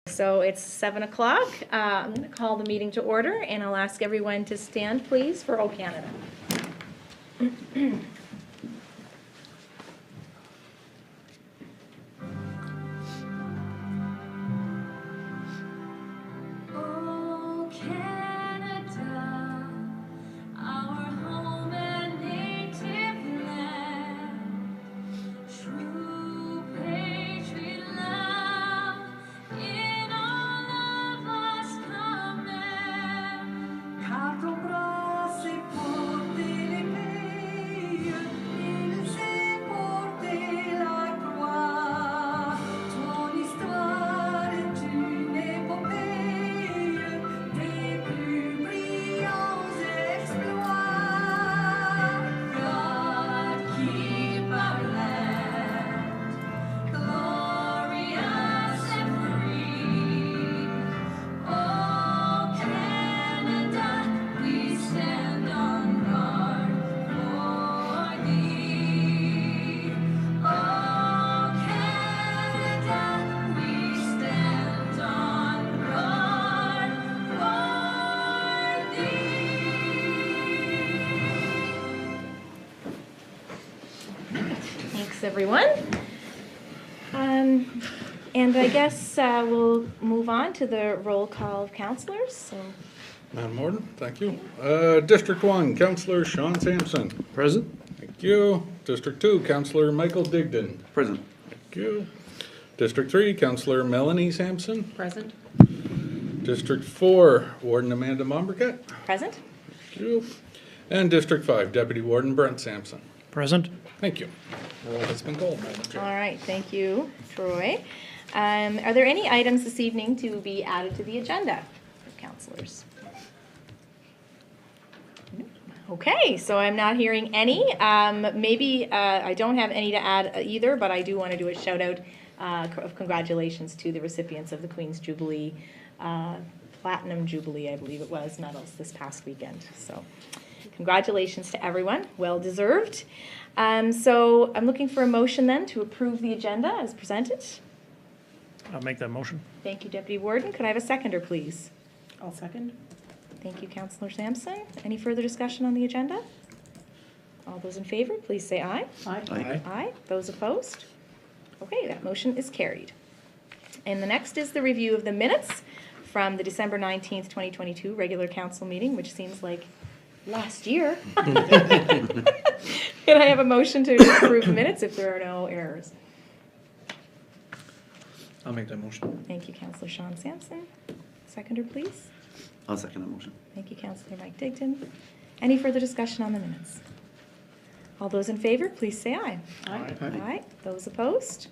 So it's 7 o'clock. I'm going to call the meeting to order, and I'll ask everyone to stand, please, for O Canada. Everyone. And I guess we'll move on to the roll call of councillors. So. Madam Warden, thank you. District 1, Councillor Sean Sampson. Present. Thank you. District 2, Councillor Michael Digdon. Present. Thank you. District 3, Councillor Melanie Sampson. Present. District 4, Warden Amanda Mombercat. Present. Thank you. And District 5, Deputy Warden Brent Sampson. Present. Thank you. That's been called, Madam Chair. All right, thank you, Troy. Are there any items this evening to be added to the agenda for councillors? Okay, so I'm not hearing any. Maybe I don't have any to add either, but I do want to do a shout out of congratulations to the recipients of the Queen's Jubilee, Platinum Jubilee, I believe it was, medals this past weekend. So congratulations to everyone, well deserved. So I'm looking for a motion then to approve the agenda as presented. I'll make that motion. Thank you, Deputy Warden. Could I have a seconder, please? I'll second. Thank you, Councillor Sampson. Any further discussion on the agenda? All those in favor, please say aye. Aye. Aye. Aye. Those opposed? Okay, that motion is carried. And the next is the review of the minutes from the December 19th, 2022 regular council meeting, which seems like last year. Can I have a motion to approve the minutes if there are no errors? I'll make that motion. Thank you, Councillor Sean Sampson. Seconder, please. I'll second the motion. Thank you, Councillor Mike Digdon. Any further discussion on the minutes? All those in favor, please say aye. Aye. Aye. Those opposed?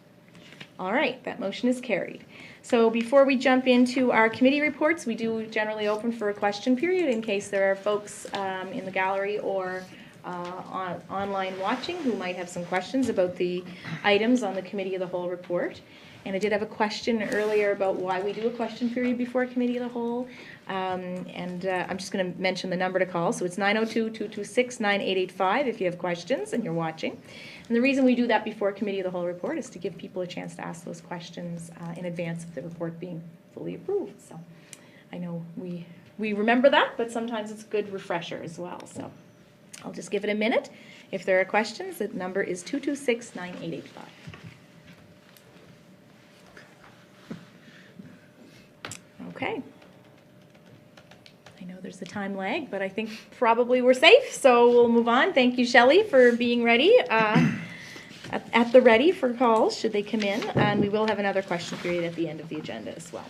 All right, that motion is carried. So before we jump into our committee reports, we do generally open for a question period in case there are folks in the gallery or online watching who might have some questions about the items on the Committee of the Whole report. And I did have a question earlier about why we do a question period before Committee of the Whole. I'm just going to mention the number to call. So it's 902-226-9885 if you have questions and you're watching. And the reason we do that before Committee of the Whole report is to give people a chance to ask those questions in advance of the report being fully approved. So I know we remember that, but sometimes it's a good refresher as well. So I'll just give it a minute. If there are questions, the number is 226-9885. Okay. I know there's a time lag, but I think probably we're safe, so we'll move on. Thank you, Shelley, for being ready, at the ready for calls should they come in, and we will have another question period at the end of the agenda as well.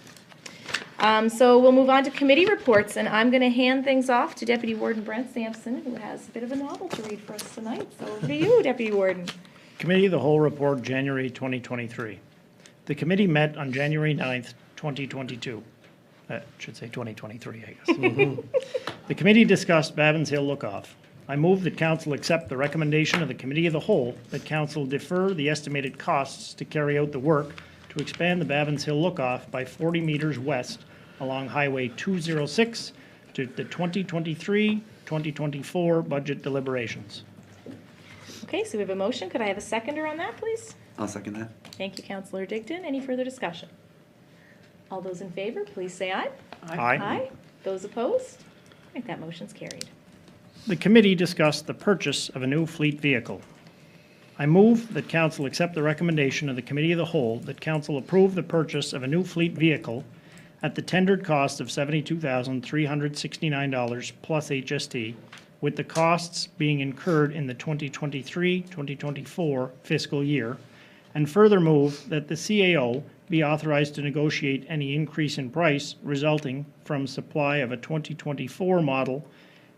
So we'll move on to committee reports, and I'm going to hand things off to Deputy Warden Brent Sampson, who has a bit of a novel to read for us tonight. So over to you, Deputy Warden. Committee of the Whole report, January 2023. The committee met on January 9th, 2022. Should say 2023, I guess. The committee discussed Babins Hill Lookoff. I move that council accept the recommendation of the Committee of the Whole that council defer the estimated costs to carry out the work to expand the Babins Hill Lookoff by 40 meters west along Highway 206 to the 2023-2024 budget deliberations. Okay, so we have a motion. Could I have a seconder on that, please? I'll second that. Thank you, Councillor Digdon. Any further discussion? All those in favor, please say aye. Aye. Those opposed? All right, that motion's carried. The committee discussed the purchase of a new fleet vehicle. I move that council accept the recommendation of the Committee of the Whole that council approve the purchase of a new fleet vehicle at the tendered cost of $72,369 plus HST, with the costs being incurred in the 2023-2024 fiscal year, and further move that the CAO be authorized to negotiate any increase in price resulting from supply of a 2024 model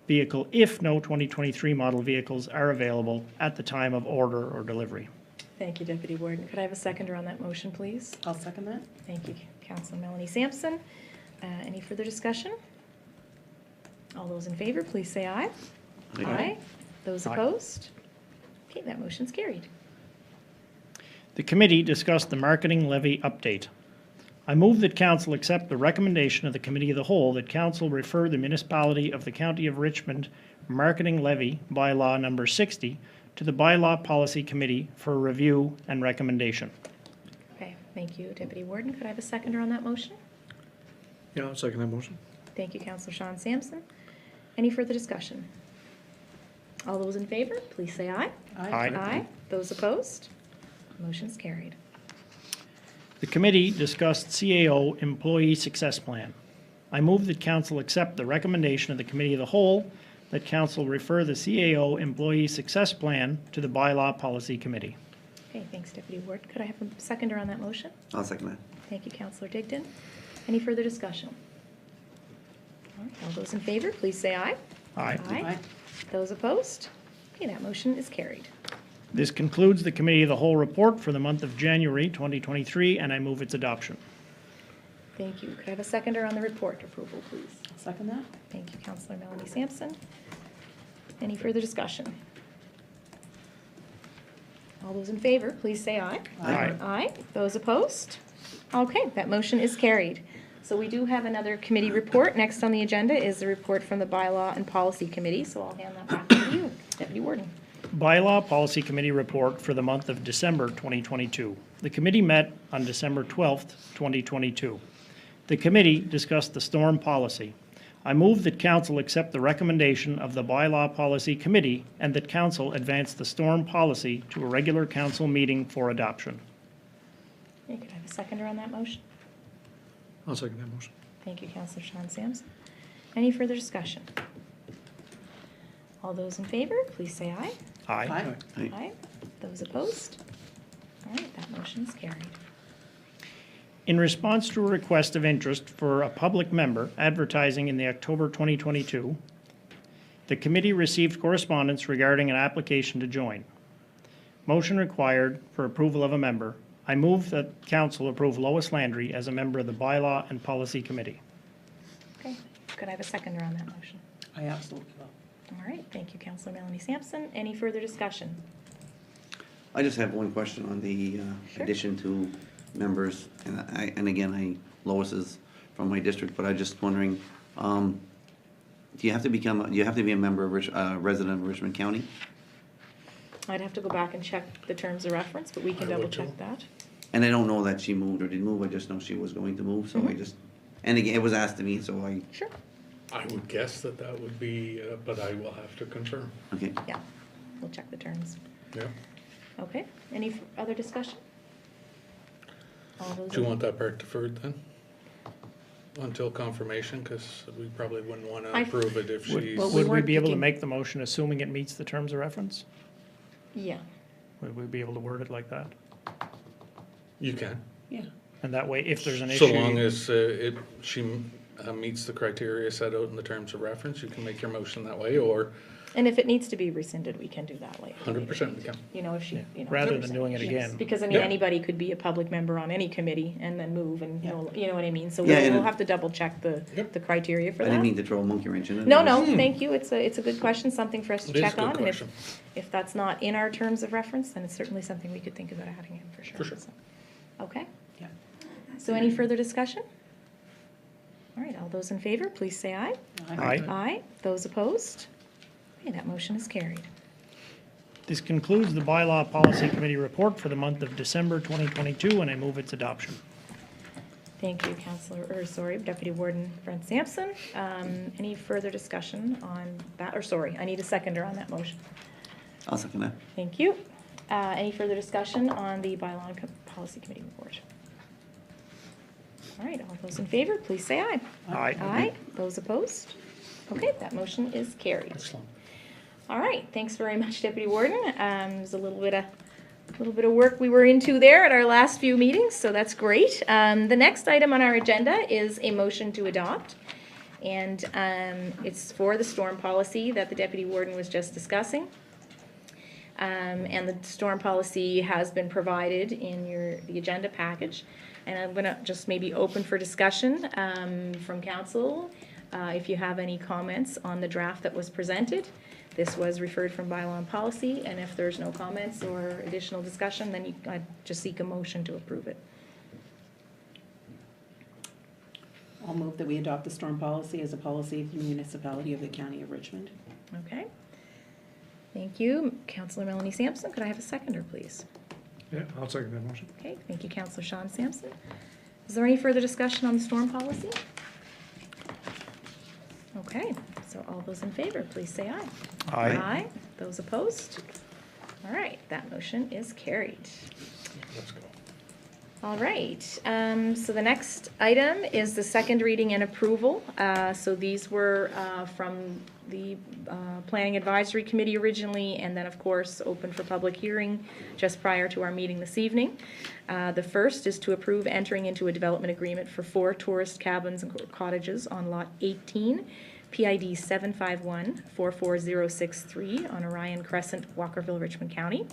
vehicle if no 2023 model vehicles are available at the time of order or delivery. Thank you, Deputy Warden. Could I have a seconder on that motion, please? I'll second that. Thank you, Councilor Melanie Sampson. Any further discussion? All those in favor, please say aye. Aye. Those Aye. opposed? Okay, that motion's carried. The committee discussed the marketing levy update. I move that council accept the recommendation of the Committee of the Whole that council refer the municipality of the County of Richmond marketing levy bylaw number 60 to the Bylaw Policy Committee for review and recommendation. Okay, thank you, Deputy Warden. Could I have a seconder on that motion? Yeah, I'll second that motion. Thank you, Councilor Sean Sampson. Any further discussion? All those in favor, please say aye. Aye. Those opposed? Motion's carried. The committee discussed CAO Employee Success Plan. I move that council accept the recommendation of the Committee of the Whole that council refer the CAO Employee Success Plan to the Bylaw Policy Committee. Okay, thanks, Deputy Warden. Could I have a seconder on that motion? I'll second that. Thank you, Councilor Digdon. Any further discussion? All right, all those in favor, please say aye. Aye. Those opposed? Okay, that motion is carried. This concludes the Committee of the Whole report for the month of January 2023, and I move its adoption. Thank you. Could I have a seconder on the report approval, please? I'll second that. Thank you, Councilor Melanie Sampson. Any further discussion? All those in favor, please say aye. Aye. Aye. Those opposed? Okay, that motion is carried. So we do have another committee report. Next on the agenda is the report from the Bylaw and Policy Committee, so I'll hand that back to you, Deputy Warden. Bylaw Policy Committee report for the month of December 2022. The committee met on December 12th, 2022. The committee discussed the storm policy. I move that council accept the recommendation of the Bylaw Policy Committee and that council advance the storm policy to a regular council meeting for adoption. Okay, could I have a seconder on that motion? I'll second that motion. Thank you, Councilor Sean Sampson. Any further discussion? All those in favor, please say aye. Aye. Aye. Those opposed? All right, that motion is carried. In response to a request of interest for a public member advertising in the October 2022, the committee received correspondence regarding an application to join. Motion required for approval of a member. I move that council approve Lois Landry as a member of the Bylaw and Policy Committee. Okay, could I have a seconder on that motion? I absolutely will. All right, thank you, Councilor Melanie Sampson. Any further discussion? I just have one question on the Sure. addition to members, and again, Lois is from my district, but I'm just wondering, do you have to be a member of resident of Richmond County? I'd have to go back and check the terms of reference, but we can I double would check too. that. And I don't know that she moved or didn't move, I just know she was going to move, so I just, and again, it was asked to me, so Sure. I would guess that that would be, but I will have to confirm. okay. Yeah, we'll check the terms. Yeah. Okay, any other discussion? All those Do you in- want that part deferred then? Until confirmation, because we probably wouldn't want to I- approve it if she's. Well, we Would we weren't be able to picking- make the motion assuming it meets the terms of reference? Yeah, Would we be able to word it like that? You can, Yeah. And that way, if there's an issue. so long as she meets the criteria set out in the terms of reference, you can make your motion that way, or and if it needs to be rescinded, we can do that later. 100% we can. You know, if she, you know. Rather than doing it Yes, again. Because, I mean, Yeah. anybody could be a public member on any committee and then move and, Yeah. you know what I mean? So Yeah, we'll and- have to double check the Yep. criteria for I that. didn't mean to throw a monkey wrench in it. No, no, thank you. It's a good question, something for us to It is a check good on. And question. if that's not in our terms of reference, then it's certainly something we could think about adding in for sure. For sure. So, okay, Yeah. so any further discussion? All right, all those in favor, please say aye. Aye. Aye. Those opposed? Okay, that motion is carried. This concludes the Bylaw Policy Committee report for the month of December 2022, and I move its adoption. Thank you, Deputy Warden Brent Sampson. Any further discussion on that, or sorry, I need a seconder on that motion. I'll second that. Thank you. Any further discussion on the bylaw and policy committee report? All right, all those in favor, please say aye. Aye. Aye. Those opposed? Okay, that motion is carried. Excellent. All right, thanks very much, Deputy Warden. There's a little bit of work we were into there at our last few meetings, so that's great. The next item on our agenda is a motion to adopt, and it's for the storm policy that the Deputy Warden was just discussing. And the storm policy has been provided in the agenda package. And I'm going to just maybe open for discussion from council. If you have any comments on the draft that was presented. This was referred from bylaw and policy, and if there's no comments or additional discussion, then I just seek a motion to approve it. I'll move that we adopt the storm policy as a policy of the municipality of the County of Richmond. Okay. Thank you. Councillor Melanie Sampson, could I have a seconder, please? Yeah, I'll second that motion. Okay, thank you, Councillor Sean Sampson. Is there any further discussion on the storm policy? Okay, so all those in favor, please say aye. Aye. Those opposed? All right, that motion is carried. Let's go. All right, so the next item is the second reading and approval. So these were from the Planning Advisory Committee originally, and then of course open for public hearing just prior to our meeting this evening. The first is to approve entering into a development agreement for 4 tourist cabins and cottages on Lot 18, PID 751-44063 on Orion Crescent, Walkerville, Richmond County.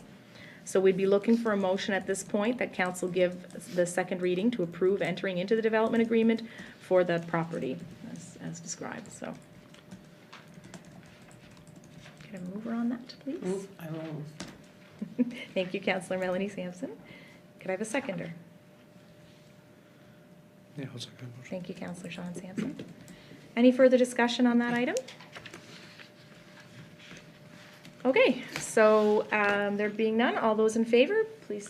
So we'd be looking for a motion at this point that council give the second reading to approve entering into the development agreement for the property as described, so. Get a mover on that, please? Move, I will. Thank you, Councillor Melanie Sampson. Could I have a seconder? Yeah, I'll second that motion. Thank you, Councillor Sean Sampson. Any further discussion on that item? Okay, so there being none, all those in favor, please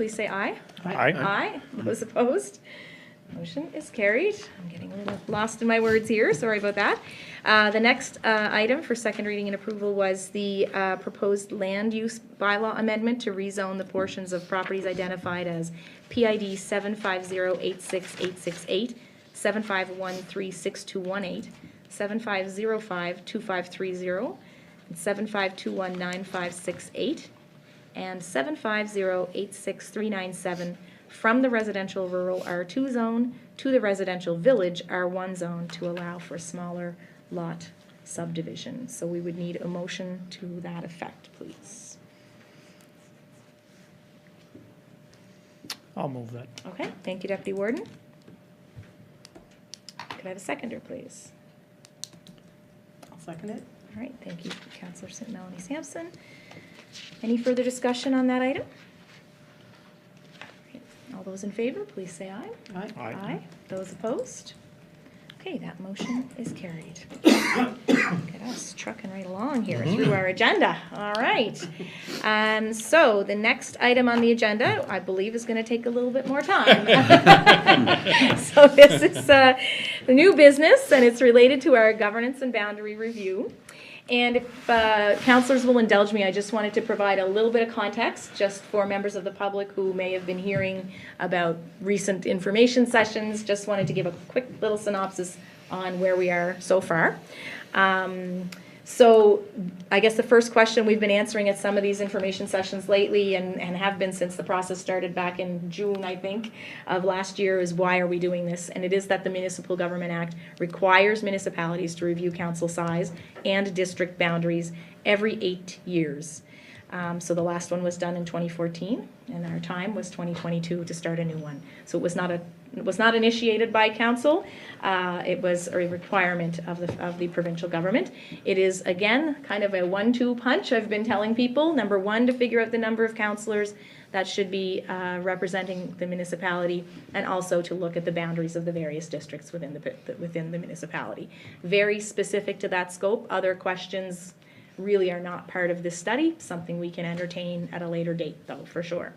say aye. Aye. Aye. Those opposed? Motion is carried. I'm getting a little lost in my words here, sorry about that. The next item for second reading and approval was the proposed land use bylaw amendment to rezone the portions of properties identified as PID 750-86868, 7513-6218, 7505-2530, and 7521-9568, and 750-86397 from the residential rural R2 zone to the residential village R1 zone to allow for smaller lot subdivision. So we would need a motion to that effect, please. I'll move that. Okay, thank you, Deputy Warden. Could I have a seconder, please? I'll second it. All right, thank you, Councillor Melanie Sampson. Any further discussion on that item? All those in favor, please say aye. Aye. Aye. Those opposed? Okay, that motion is carried. Look at us trucking right along here through our agenda. All right. So the next item on the agenda, I believe, is going to take a little bit more time. So this is the new business, and it's related to our governance and boundary review. And if councillors will indulge me, I just wanted to provide a little bit of context just for members of the public who may have been hearing about recent information sessions. Just wanted to give a quick little synopsis on where we are so far. So I guess the first question we've been answering at some of these information sessions lately and have been since the process started back in June, I think, of last year is why are we doing this? And it is that the Municipal Government Act requires municipalities to review council size and district boundaries every 8 years. So the last one was done in 2014, and our time was 2022 to start a new one. So it was not initiated by council. It was a requirement of the provincial government. It is, again, kind of a 1-2 punch. I've been telling people, number one, to figure out the number of councillors that should be representing the municipality, and also to look at the boundaries of the various districts within the municipality. Very specific to that scope. Other questions really are not part of this study, something we can entertain at a later date, though, for sure.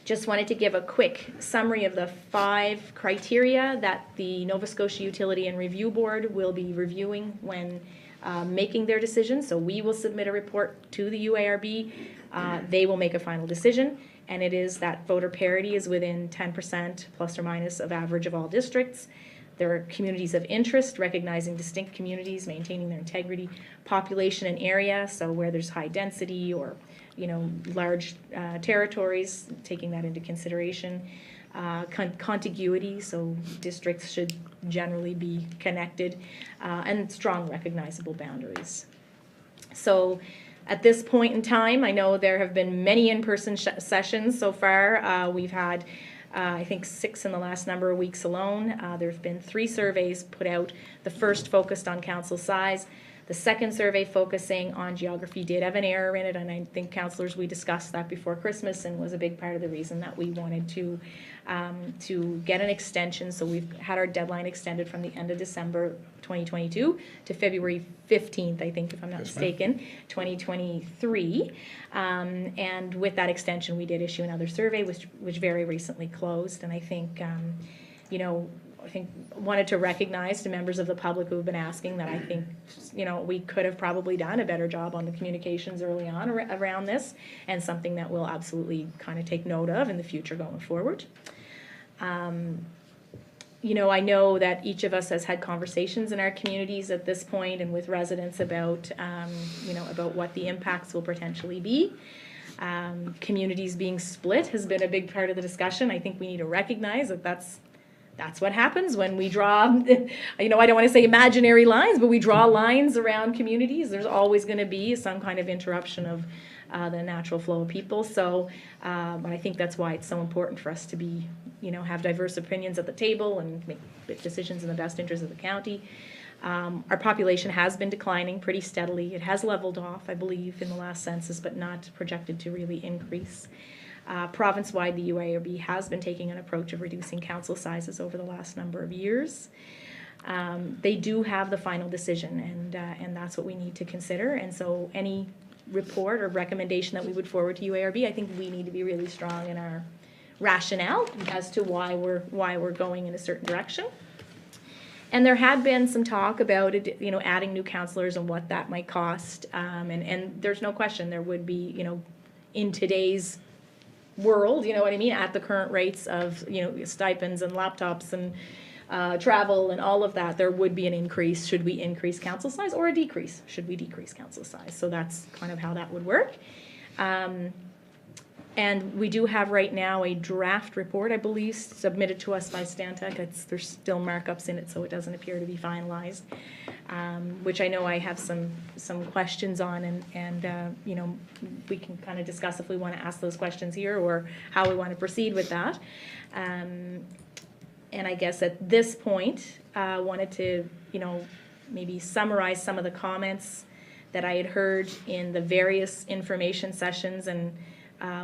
Just wanted to give a quick summary of the 5 criteria that the Nova Scotia Utility and Review Board will be reviewing when making their decision. So we will submit a report to the UARB. They will make a final decision, and it is that voter parity is within 10% plus or minus of average of all districts. There are communities of interest, recognizing distinct communities, maintaining their integrity, population and area, so where there's high density or large territories, taking that into consideration. Contiguity, so districts should generally be connected, and strong recognizable boundaries. So at this point in time, I know there have been many in-person sessions so far. We've had I think 6 in the last number of weeks alone. There have been 3 surveys put out. The first focused on council size. The second survey focusing on geography did have an error in it, and I think councillors, we discussed that before Christmas and was a big part of the reason that we wanted to get an extension. So we've had our deadline extended from the end of December 2022 to February 15th, I think, if I'm not mistaken, 2023. And with that extension, we did issue another survey, which very recently closed. And I think, wanted to recognize to members of the public who have been asking that I think, we could have probably done a better job on the communications early on around this, and something that we'll absolutely kind of take note of in the future going forward. I know that each of us has had conversations in our communities at this point and with residents about, about what the impacts will potentially be. Communities being split has been a big part of the discussion. I think we need to recognize that that's what happens when we draw, I don't want to say imaginary lines, but we draw lines around communities. There's always going to be some kind of interruption of the natural flow of people. So, but I think that's why it's so important for us to be, have diverse opinions at the table and make decisions in the best interest of the county. Our population has been declining pretty steadily. It has leveled off, I believe, in the last census, but not projected to really increase. Province-wide, the UARB has been taking an approach of reducing council sizes over the last number of years. They do have the final decision, and that's what we need to consider. And so any report or recommendation that we would forward to UARB, I think we need to be really strong in our rationale as to why we're going in a certain direction. And there had been some talk about adding new councillors and what that might cost. And there's no question there would be, in today's world, at the current rates of, stipends and laptops and travel and all of that, there would be an increase should we increase council size, or a decrease should we decrease council size. So that's kind of how that would work. And we do have right now a draft report, I believe, submitted to us by Stantec. There's still markups in it, so it doesn't appear to be finalized, which I know I have some questions on, and we can kind of discuss if we want to ask those questions here or how we want to proceed with that. And I guess at this point, I wanted to, maybe summarize some of the comments that I had heard in the various information sessions, and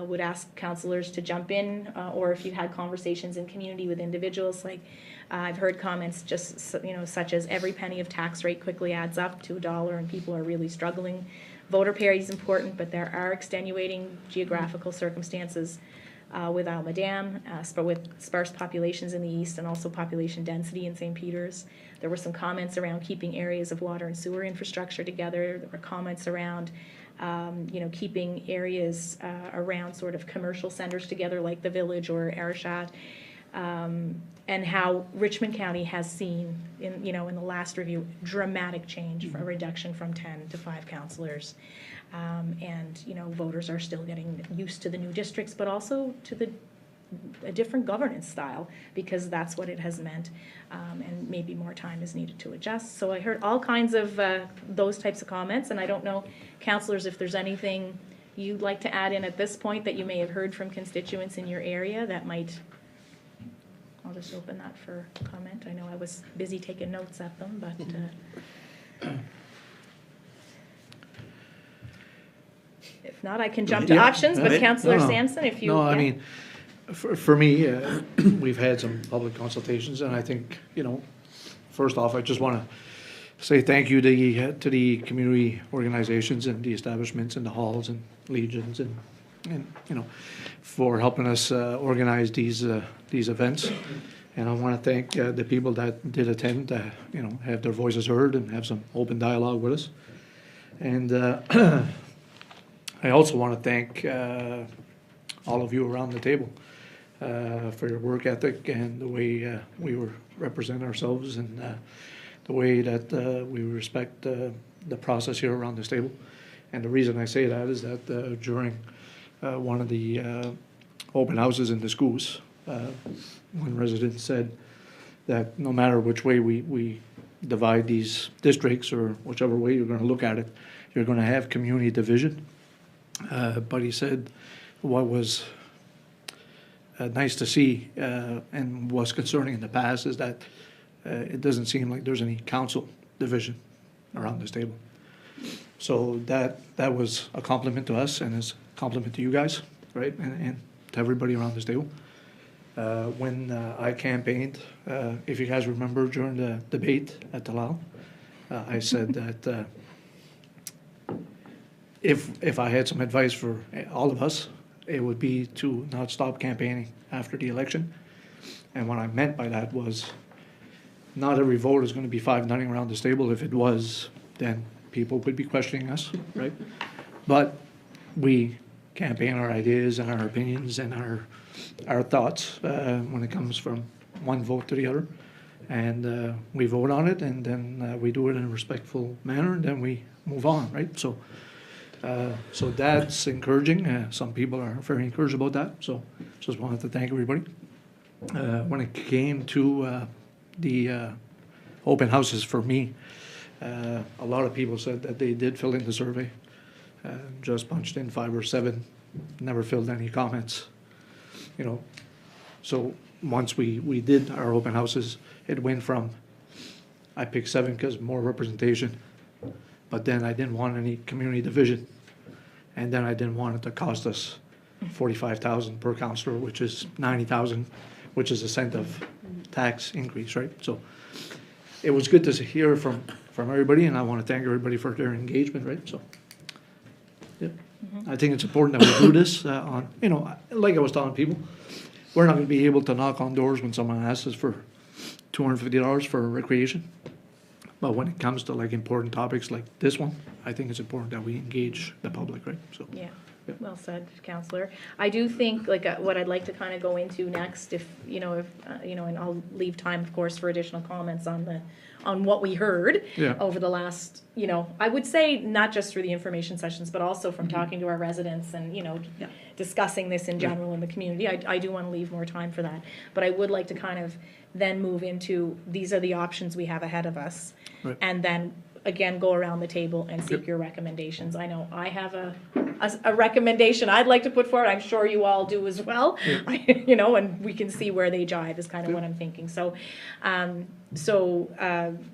would ask councillors to jump in, or if you had conversations in community with individuals, like I've heard comments just such as every penny of tax rate quickly adds up to $1 and people are really struggling. Voter parity is important, but there are extenuating geographical circumstances with Alma Dam, with sparse populations in the east and also population density in St. Peter's. There were some comments around keeping areas of water and sewer infrastructure together. There were comments around keeping areas around sort of commercial centers together, like the Village or Arashat, and how Richmond County has seen in the last review dramatic change, for a reduction from 10 to 5 councillors, and voters are still getting used to the new districts, but also to a different governance style, because that's what it has meant, and maybe more time is needed to adjust. So I heard all kinds of those types of comments, and I don't know, councillors, if there's anything you'd like to add in at this point that you may have heard from constituents in your area that might. I'll just open that for comment. I know I was busy taking notes at them, but if not, I can jump to options, but Councillor Sampson, if you... No, I mean, for me, we've had some public consultations, and I think, first off, I just want to say thank you to the community organizations and the establishments and the halls and legions and for helping us organize these events. And I want to thank the people that did attend, you know, have their voices heard and have some open dialogue with us. And I also want to thank all of you around the table for your work ethic and the way we were represent ourselves, and the way that we respect the process here around this table. And the reason I say that is that during one of the open houses in the schools, one resident said that no matter which way we divide these districts, or whichever way you're gonna look at it, you're gonna have community division. But he said what was nice to see and was concerning in the past is that it doesn't seem like there's any council division around this table. So that was a compliment to us, and is a compliment to you guys, right, and to everybody around this table. When I campaigned, if you guys remember during the debate at Talal, I said that if I had some advice for all of us, it would be to not stop campaigning after the election. And what I meant by that was, not every vote is going to be 5-0 around this table. If it was, then people would be questioning us, right? But we campaign our ideas and our opinions and our thoughts when it comes from one vote to the other. And we vote on it, and then we do it in a respectful manner, and then we move on, right? So that's encouraging. Some people are very encouraged about that. So just wanted to thank everybody. When it came to the open houses for me, a lot of people said that they did fill in the survey, just punched in 5 or 7, never filled any comments, you know. So once we did our open houses, it went from, I picked 7 because more representation, but then I didn't want any community division, and then I didn't want it to cost us $45,000 per councillor, which is $90,000, which is a cent of tax increase, right? So it was good to hear from everybody, and I want to thank everybody for their engagement, right? So, yeah, I think it's important that we do this on, you know, like I was telling people, we're not going to be able to knock on doors when someone asks us for $250 for recreation. But when it comes to like important topics like this one, I think it's important that we engage the public, right? So. Yeah, Yeah. well said, Councillor. I do think, like, what I'd like to kind of go into next, if, you know, and I'll leave time, of course, for additional comments on what we heard Yeah. over the last, you know, I would say not just through the information sessions, but also from talking to our residents and, you know, Yeah. discussing this in general in the community. I do want to leave more time for that. But I would like to kind of then move into, these are the options we have ahead of us. Right. And then, again, go around the table and seek Yep. your recommendations. I know I have a recommendation I'd like to put forward. I'm sure you all do as well. You know, and we can see where they jive is kind of what I'm thinking. So,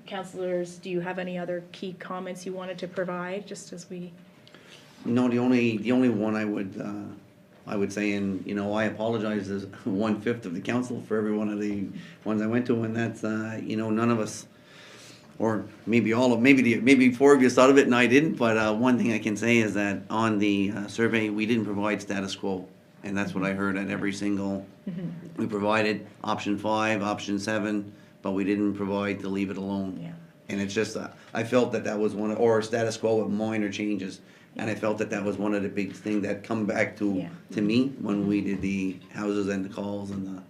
councillors, do you have any other key comments you wanted to provide, just as we? No, the only one I would say, and, you know, I apologize as 1/5 of the council for every one of the ones I went to, and that's, you know, none of us, or maybe all of, maybe 4 of you thought of it and I didn't, but one thing I can say is that on the survey, we didn't provide status quo, and that's what I heard at every single, we provided option 5, option 7, but we didn't provide to leave it alone. Yeah. And it's just, I felt that was one, or status quo with minor changes, and I felt that was one of the big things that come back to me when we did the houses and the calls and the,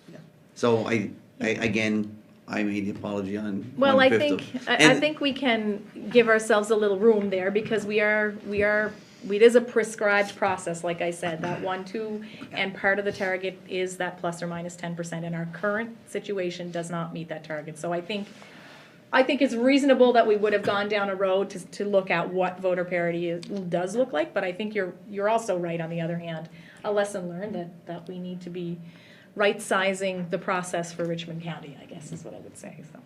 Yeah. so I again, I made the apology on Well, I 1/5 think, of- I and- think we can give ourselves a little room there, because it is a prescribed process, like I said, that 1, 2, and part of the target is that plus or minus 10%, and our current situation does not meet that target. So I think it's reasonable that we would have gone down a road to look at what voter parity does look like, but I think you're also right, on the other hand, a lesson learned that we need to be right-sizing the process for Richmond County, I guess is what I would say, so,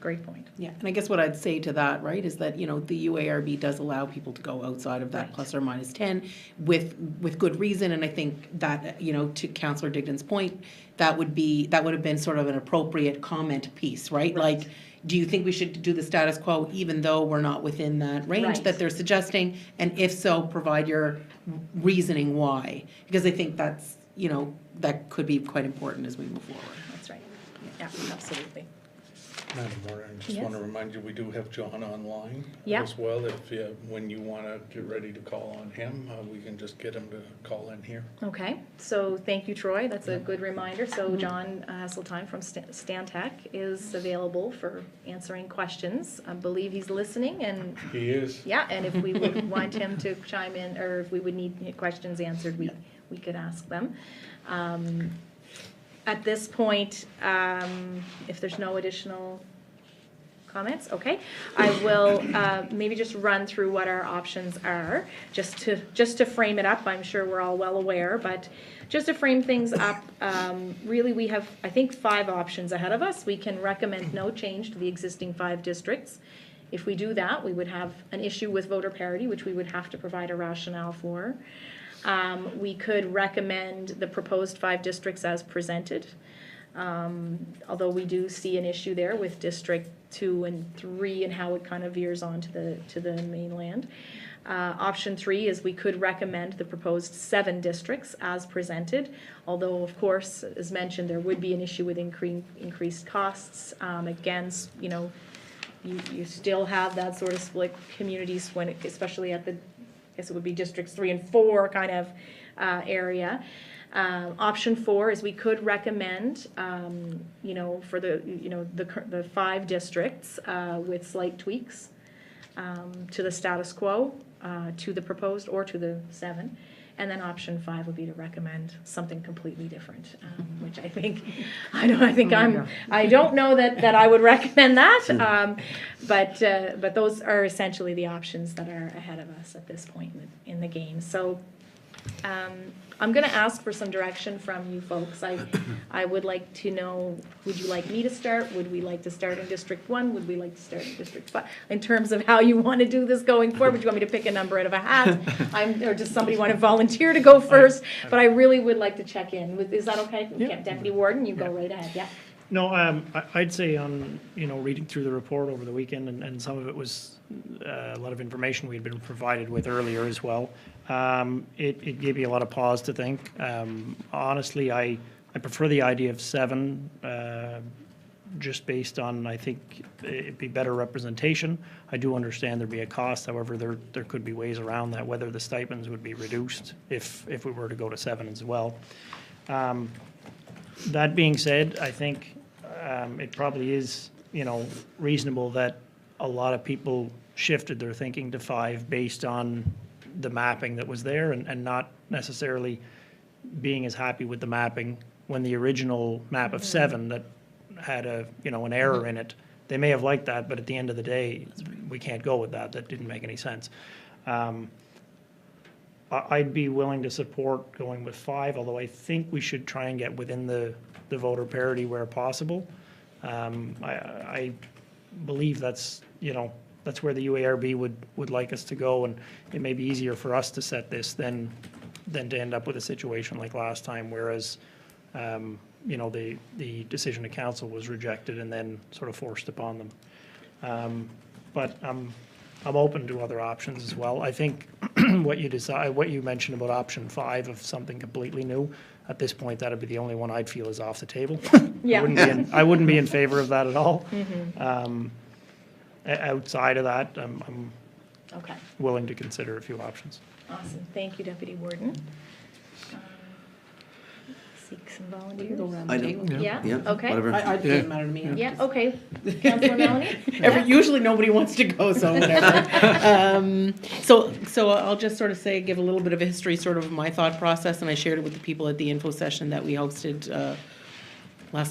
great point. Yeah, and I guess what I'd say to that, right, is that, you know, the UARB does allow people to go outside of that Right. plus or minus 10 with good reason, and I think that, you know, to Councillor Digdon's point, that would have been sort of an appropriate comment piece, right? Like, do you think we should do the status quo even though we're not within that range Right. that they're suggesting? And if so, provide your reasoning why. Because I think that's, you know, that could be quite important as we move forward. That's right. Yeah, absolutely. Madam Warden, I just Yes. want to remind you, we do have John online Yeah. as well. If when you want to get ready to call on him, we can just get him to call in here. Okay, so thank you, Troy. That's a good reminder. So John Hasseltine from Stantec is available for answering questions. I believe he's listening, and He is. yeah, and if we would want him to chime in, or if we would need questions answered, we could ask them. At this point, if there's no additional comments, okay, I will maybe just run through what our options are, just to frame it up. I'm sure we're all well aware, but just to frame things up, really we have, I think, 5 options ahead of us. We can recommend no change to the existing 5 districts. If we do that, we would have an issue with voter parity, which we would have to provide a rationale for. We could recommend the proposed 5 districts as presented, although we do see an issue there with District 2 and 3 and how it kind of veers on to the mainland. Option 3 is we could recommend the proposed 7 districts as presented, although of course, as mentioned, there would be an issue with increased costs. Again, you know, you still have that sort of split communities when, especially at the, I guess it would be districts 3 and 4 kind of area. Option 4 is we could recommend, you know, for the 5 districts with slight tweaks to the status quo, to the proposed, or to the 7. And then option 5 would be to recommend something completely different, which I think, I don't know that I would recommend that, but those are essentially the options that are ahead of us at this point in the game. So I'm going to ask for some direction from you folks. I would like to know, would you like me to start? Would we like to start in District 1? Would we like to start in District 5? In terms of how you want to do this going forward, would you want me to pick a number out of a hat? Or does somebody want to volunteer to go first? But I really would like to check in. Is that okay? Yeah. Deputy Warden, you go right ahead. Yeah. No, I'd say on, you know, reading through the report over the weekend, and some of it was a lot of information we'd been provided with earlier as well. It gave me a lot of pause to think. Honestly, I prefer the idea of 7, just based on, I think it'd be better representation. I do understand there'd be a cost, however, there could be ways around that, whether the stipends would be reduced if we were to go to 7 as well. That being said, I think it probably is, you know, reasonable that a lot of people shifted their thinking to 5 based on the mapping that was there and not necessarily being as happy with the mapping when the original map of 7 that had an error in it. They may have liked that, but at the end of the day, we can't go with that. That didn't make any sense. I'd be willing to support going with 5, although I think we should try and get within the voter parity where possible. I believe that's where the UARB would like us to go, and it may be easier for us to set this than to end up with a situation like last time, whereas the decision of council was rejected and then sort of forced upon them. But I'm open to other options as well. I think what you mentioned about option 5 of something completely new, at this point, that'd be the only one I'd feel is off the table. Yeah. I wouldn't be in favor of that at all. Outside of that, I'm Okay. willing to consider a few options. Awesome. Thank you, Deputy Warden. Seek some volunteers. Go around I the don't- table. Yeah, Yeah, okay. whatever. It doesn't matter to me. Yeah, okay. Councilor Melanie? Usually nobody wants to go, so whatever. So I'll just sort of give a little bit of a history, sort of my thought process, and I shared it with the people at the info session that we hosted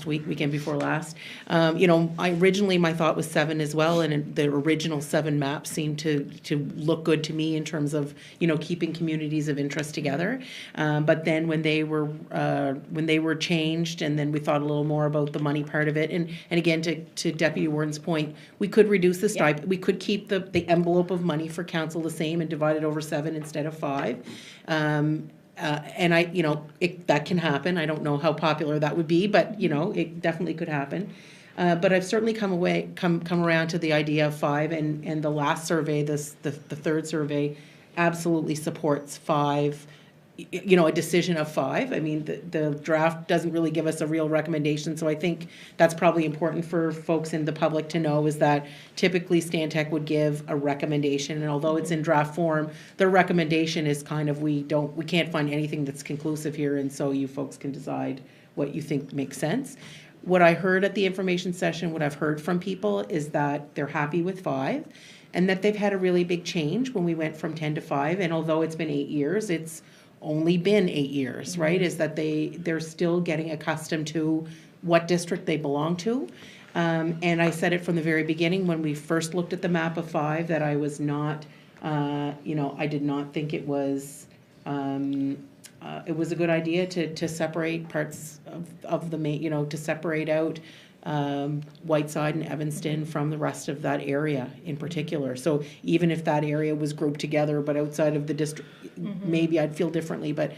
weekend before last. Originally my thought was 7 as well, and the original 7 maps seemed to look good to me in terms of, keeping communities of interest together. But then when they were changed, and then we thought a little more about the money part of it, and again, to Deputy Warden's point, we could reduce the stipend, we could keep the envelope of money for council the same and divide it over 7 instead of 5. And that can happen. I don't know how popular that would be, but, it definitely could happen. But I've certainly come around to the idea of 5, and the last survey, the third survey, absolutely supports 5 a decision of 5. I mean, the draft doesn't really give us a real recommendation, so I think that's probably important for folks in the public to know, is that typically Stantec would give a recommendation, and although it's in draft form, their recommendation is kind of, we can't find anything that's conclusive here, and so you folks can decide what you think makes sense. What I heard at the information session, what I've heard from people, is that they're happy with 5, and that they've had a really big change when we went from 10 to 5, and although it's been 8 years, it's only been 8 years, right? Is that they're still getting accustomed to what district they belong to. And I said it from the very beginning when we first looked at the map of 5, that I was not, I did not think it was a good idea to separate parts of the main, to separate out Whiteside and Evanston from the rest of that area in particular. So even if that area was grouped together, but outside of the district, maybe I'd feel differently, but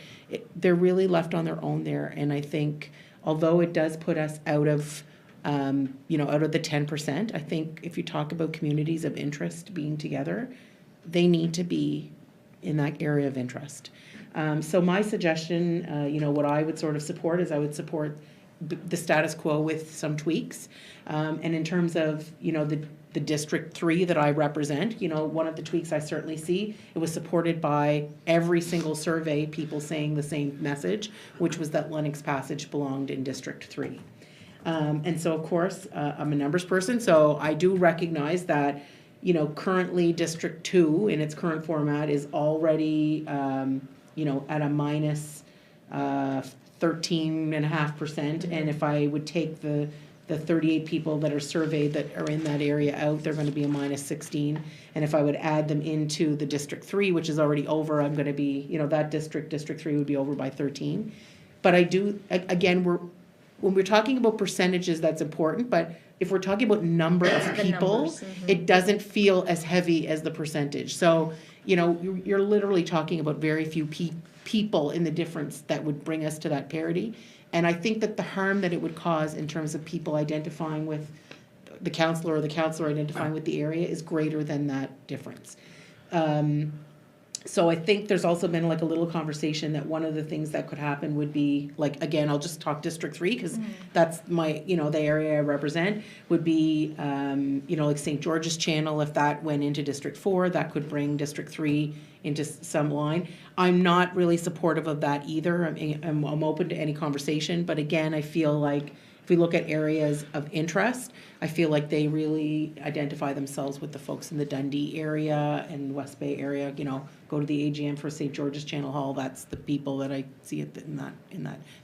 they're really left on their own there. And I think, although it does put us out of the 10%, I think if you talk about communities of interest being together, they need to be in that area of interest. So my suggestion, what I would sort of support is I would support the status quo with some tweaks. And in terms of, the District 3 that I represent, one of the tweaks I certainly see, it was supported by every single survey, people saying the same message, which was that Lennox Passage belonged in District 3. And so, of course, I'm a numbers person, so I do recognize that, currently District 2 in its current format is already, at a minus 13.5%, and if I would take the 38 people that are surveyed that are in that area out, they're going to be a minus 16, and if I would add them into the District 3, which is already over, I'm going to be, that District 3 would be over by 13. But I do, again, when we're talking about percentages, that's important, but if we're talking about number of people, it doesn't feel as heavy as the percentage. So, you're literally talking about very few people in the difference that would bring us to that parity. And I think that the harm that it would cause in terms of people identifying with the councillor or the councillor identifying with the area is greater than that difference. So I think there's also been like a little conversation that one of the things that could happen would be, like, again, I'll just talk District 3 because that's my, the area I represent, would be, like St. George's Channel. If that went into District 4, that could bring District 3 into some line. I'm not really supportive of that either. I'm open to any conversation, but again, I feel like if we look at areas of interest, I feel like they really identify themselves with the folks in the Dundee area and West Bay area. Go to the AGM for St. George's Channel Hall. That's the people that I see in that.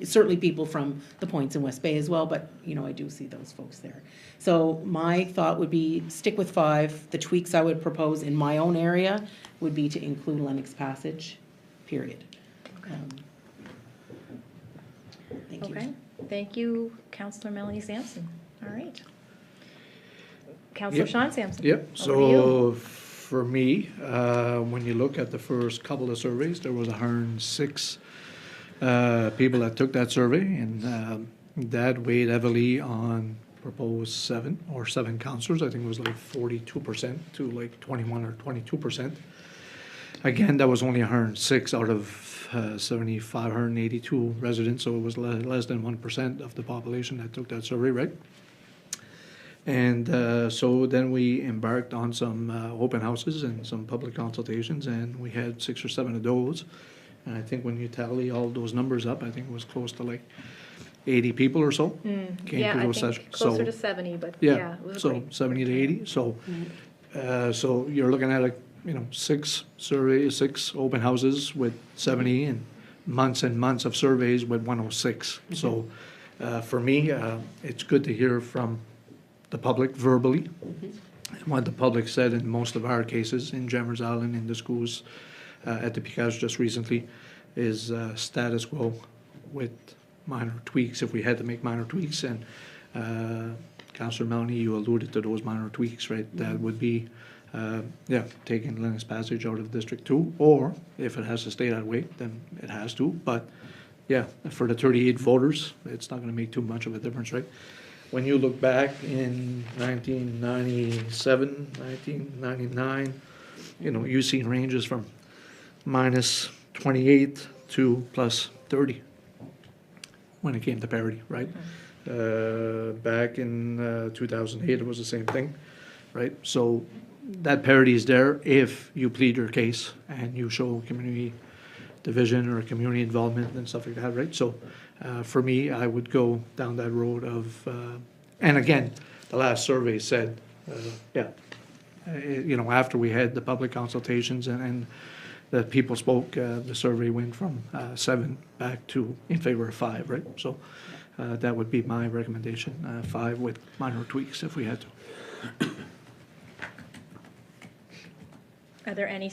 It's certainly people from the points in West Bay as well, but I do see those folks there. So my thought would be stick with 5. The tweaks I would propose in my own area would be to include Lennox Passage, period. Thank you. Okay, thank you, Councillor Melanie Sampson. All right. Councillor Yep. Sean Sampson. Yep, over to so you. for me, when you look at the first couple of surveys, there was 106 people that took that survey, and that weighed heavily on proposed 7 councillors. I think it was like 42% to like 21 or 22%. Again, that was only 106 out of 7,582 residents, so it was less than 1% of the population that took that survey, right? And so then we embarked on some open houses and some public consultations, and we had 6 or 7 of those. And I think when you tally all those numbers up, I think it was close to like 80 people or so came Yeah, to I those think sessions. closer So, to 70, but yeah, it was so great. 70 to 80. So, so you're looking at like 6 surveys, 6 open houses with 70, and months of surveys with 106. So, for me, it's good to hear from the public verbally. And what the public said in most of our cases in Jammers Island, in the schools, at the Picage just recently, is status quo with minor tweaks, if we had to make minor tweaks. And Councillor Melanie, you alluded to those minor tweaks, right? That would be, taking Lennox Passage out of District 2, or if it has to stay that way, then it has to. But yeah, for the 38 voters, it's not gonna make too much of a difference, right? When you look back in 1997, 1999, you've seen ranges from minus 28 2 plus 30 when it came to parity, right? Back in 2008, it was the same thing, right? So that parity is there if you plead your case and you show community division or community involvement and stuff like that, right? So for me, I would go down that road of, and again, the last survey said, after we had the public consultations and the people spoke, the survey went from 7 back to in favor of 5, right? So that would be my recommendation, 5 with minor tweaks if we had to. Are there any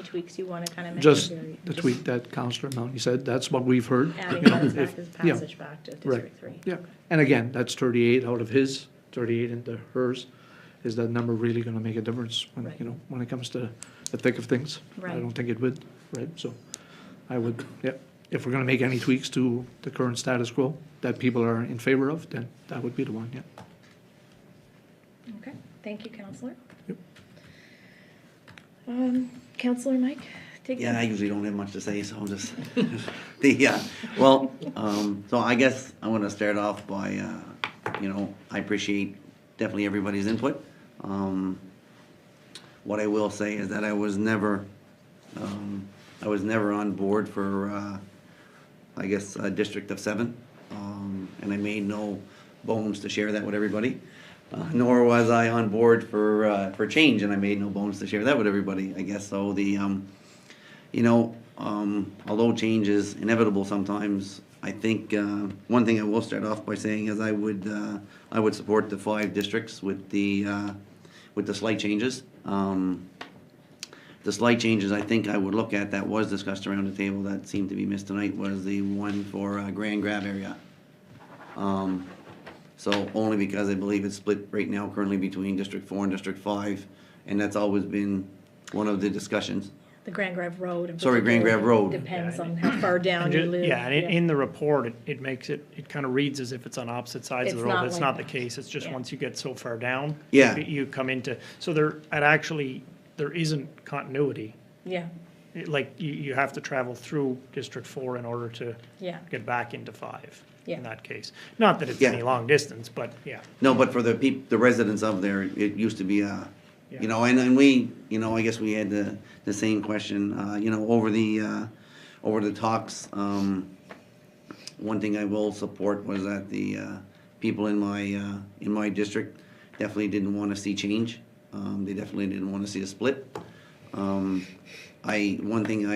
tweaks you want to kind of mention? Just Barry? the tweak that Councillor Mounty said, that's what we've heard. Adding you know, funds back if- as yeah, passage back to right, District 3. Yeah, and again, that's 38 out of his, 38 into hers. Is that number really gonna make a difference when, Right. when it comes to the thick of things? I Right. don't think it would, right? So I would, if we're gonna make any tweaks to the current status quo that people are in favor of, then that would be the one, yeah. Okay, thank you, Councillor. Yep. Councillor Mike, take it. Yeah, I usually don't have much to say, so I'll just, so I guess I want to start off by, I appreciate definitely everybody's input. What I will say is that I was never on board for, a district of 7. And I made no bones to share that with everybody. Nor was I on board for change, and I made no bones to share that with everybody, I guess. So although change is inevitable sometimes, I think, one thing I will start off by saying is I would support the 5 districts with the slight changes. The slight changes I think I would look at that was discussed around the table that seemed to be missed tonight was the one for Grand Grab area. So only because I believe it's split right now currently between District 4 and District 5, and that's always been one of the discussions. The Grand Grave Road. in Sorry, Grand particular, Grave Road. Depends on how far down And you ju- live. Yeah, and in the report, it makes it kind of reads as if it's on opposite sides of It's the road, not but it's like not the that. case. It's just Yeah. once you get so far down. Yeah. You come into, so there isn't continuity. Yeah, You have to travel through District 4 in order to yeah, get back into 5 Yeah. in that case. Not that it's Yeah. any long distance, but yeah. No, but for the residents of there, it used to be and we, I guess we had the same question, over the talks. One thing I will support was that the people in my district definitely didn't want to see change. They definitely didn't want to see a split. One thing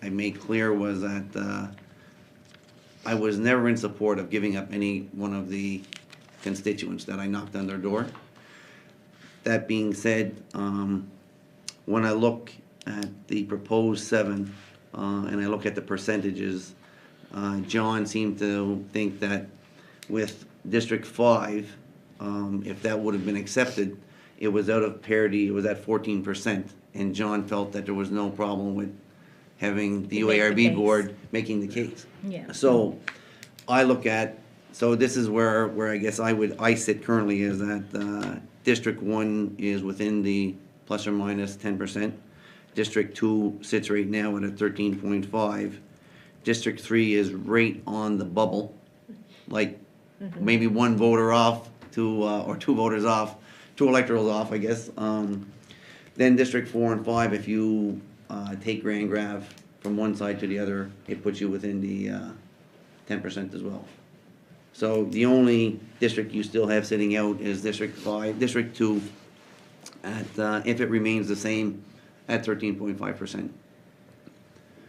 I made clear was that I was never in support of giving up any one of the constituents that I knocked on their door. That being said, when I look at the proposed 7, and I look at the percentages, John seemed to think that with District 5, if that would have been accepted, it was out of parity, it was at 14%, and John felt that there was no problem with having the To make the UARB case. board making the case. yeah. So I look at, so this is where I guess I sit currently is that District 1 is within the plus or minus 10%. District 2 sits right now at a 13.5. District 3 is right on the bubble, like maybe one voter off or 2 voters off, 2 electorals off, I guess. Then District 4 and 5, if you take Grand Grave from one side to the other, it puts you within the 10% as well. So the only district you still have sitting out is District 5, District 2, at, if it remains the same, at 13.5%.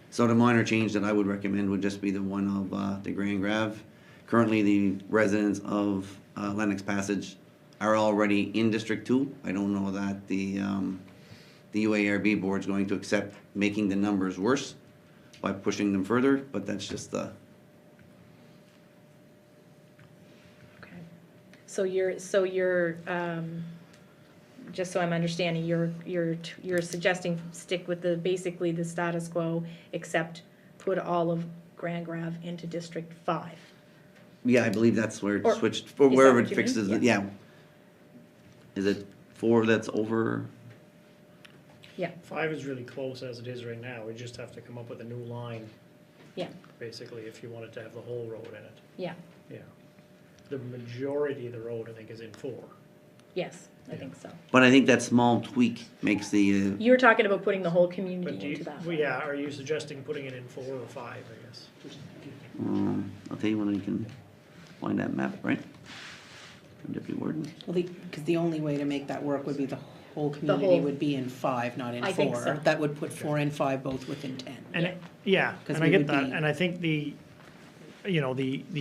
So the minor change that I would recommend would just be the one of the Grand Grave. Currently, the residents of Lennox Passage are already in District 2. I don't know that the UARB board's going to accept making the numbers worse by pushing them further, but that's just the... Okay. So you're, just so I'm understanding, you're suggesting stick with basically the status quo, except put all of Grand Grave into District 5. Yeah, I believe that's where Or- it switched, is for that wherever what it you mean? fixes, Yeah. yeah. Is it 4 that's over? Yeah, 5 is really close as it is right now. We just have to come up with a new line, yeah, basically, if you wanted to have the whole road in it. yeah, Yeah. The majority of the road, I think, is in 4. yes, I think so. But I think that small tweak makes the, You were talking about putting the whole But community do you, into that. well, yeah, are you suggesting putting it in 4 or 5, I guess? I'll tell you when I can find that map, right? Deputy Warden. Well, because the only way to make that work would be the whole community whole- would be in 5, not in 4. I think so. That would put 4 and 5 both within 10. And, yeah, 'Cause and I we get would that, be- and I think the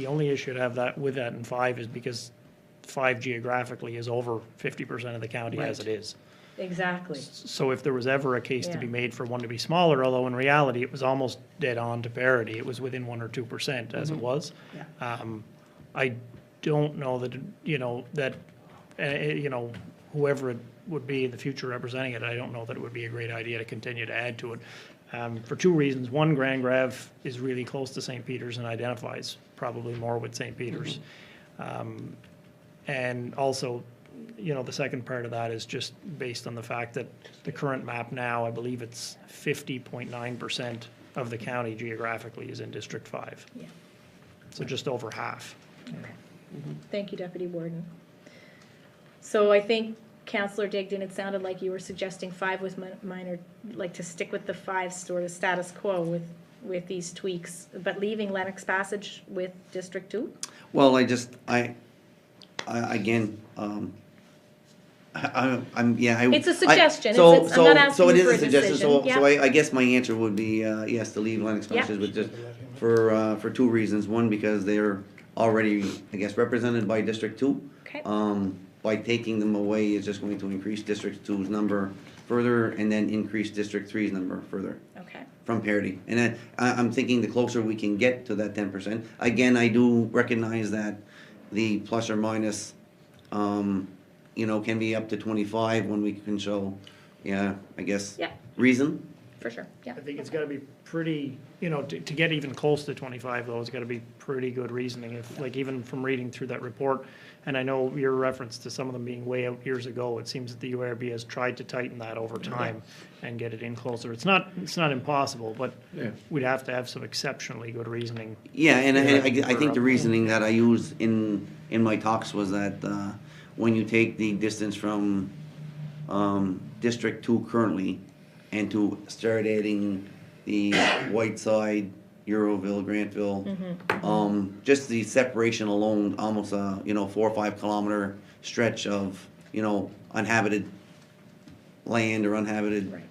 only issue to have that, with that in 5 is because 5 geographically is over 50% of the county as it Right. is. Exactly. So if there was ever a case to be Yeah. made for one to be smaller, although in reality it was almost dead on to parity, it was within 1 or 2% as it was. Yeah. I don't know that, whoever it would be in the future representing it, I don't know that it would be a great idea to continue to add to it. For 2 reasons. One, Grand Grave is really close to St. Peter's and identifies probably more with St. Peter's. And also, the second part of that is just based on the fact that the current map now, I believe it's 50.9% of the county geographically is in District 5. Yeah. So just over half. Thank you, Deputy Warden. So I think Councillor Digdon, it sounded like you were suggesting 5 with minor, like to stick with the 5 sort of status quo with these tweaks, but leaving Lennox Passage with District 2? Well, again, It's a suggestion. So, I'm not asking so it you is for a a suggestion, decision. so I guess my answer would be, yes, to leave Lennox Yeah. Passage, but just for 2 reasons. One, because they're already, I guess, represented by District 2. Okay. By taking them away, it's just going to increase District 2's number further, and then increase District 3's number further Okay. from parity. And then, I'm thinking the closer we can get to that 10%, again, I do recognize that the plus or minus, can be up to 25 when we can show, I guess, Yeah. reason. For sure, yeah. I think it's gotta be pretty, to get even close to 25 though, it's gotta be pretty good reasoning. If, like, even from reading through that report, and I know your reference to some of them being way out years ago, it seems that the URB has tried to tighten that over time and get it in closer. It's not impossible, but Yeah. we'd have to have some exceptionally good reasoning. Yeah, and I think the For, reasoning that I used in my talks was that, when you take the distance from, District 2 currently, and to start adding the Whiteside, Euroville, Grantville, just the separation alone, almost a, 4 or 5 kilometer stretch of, unhabited land or unhabited, Right.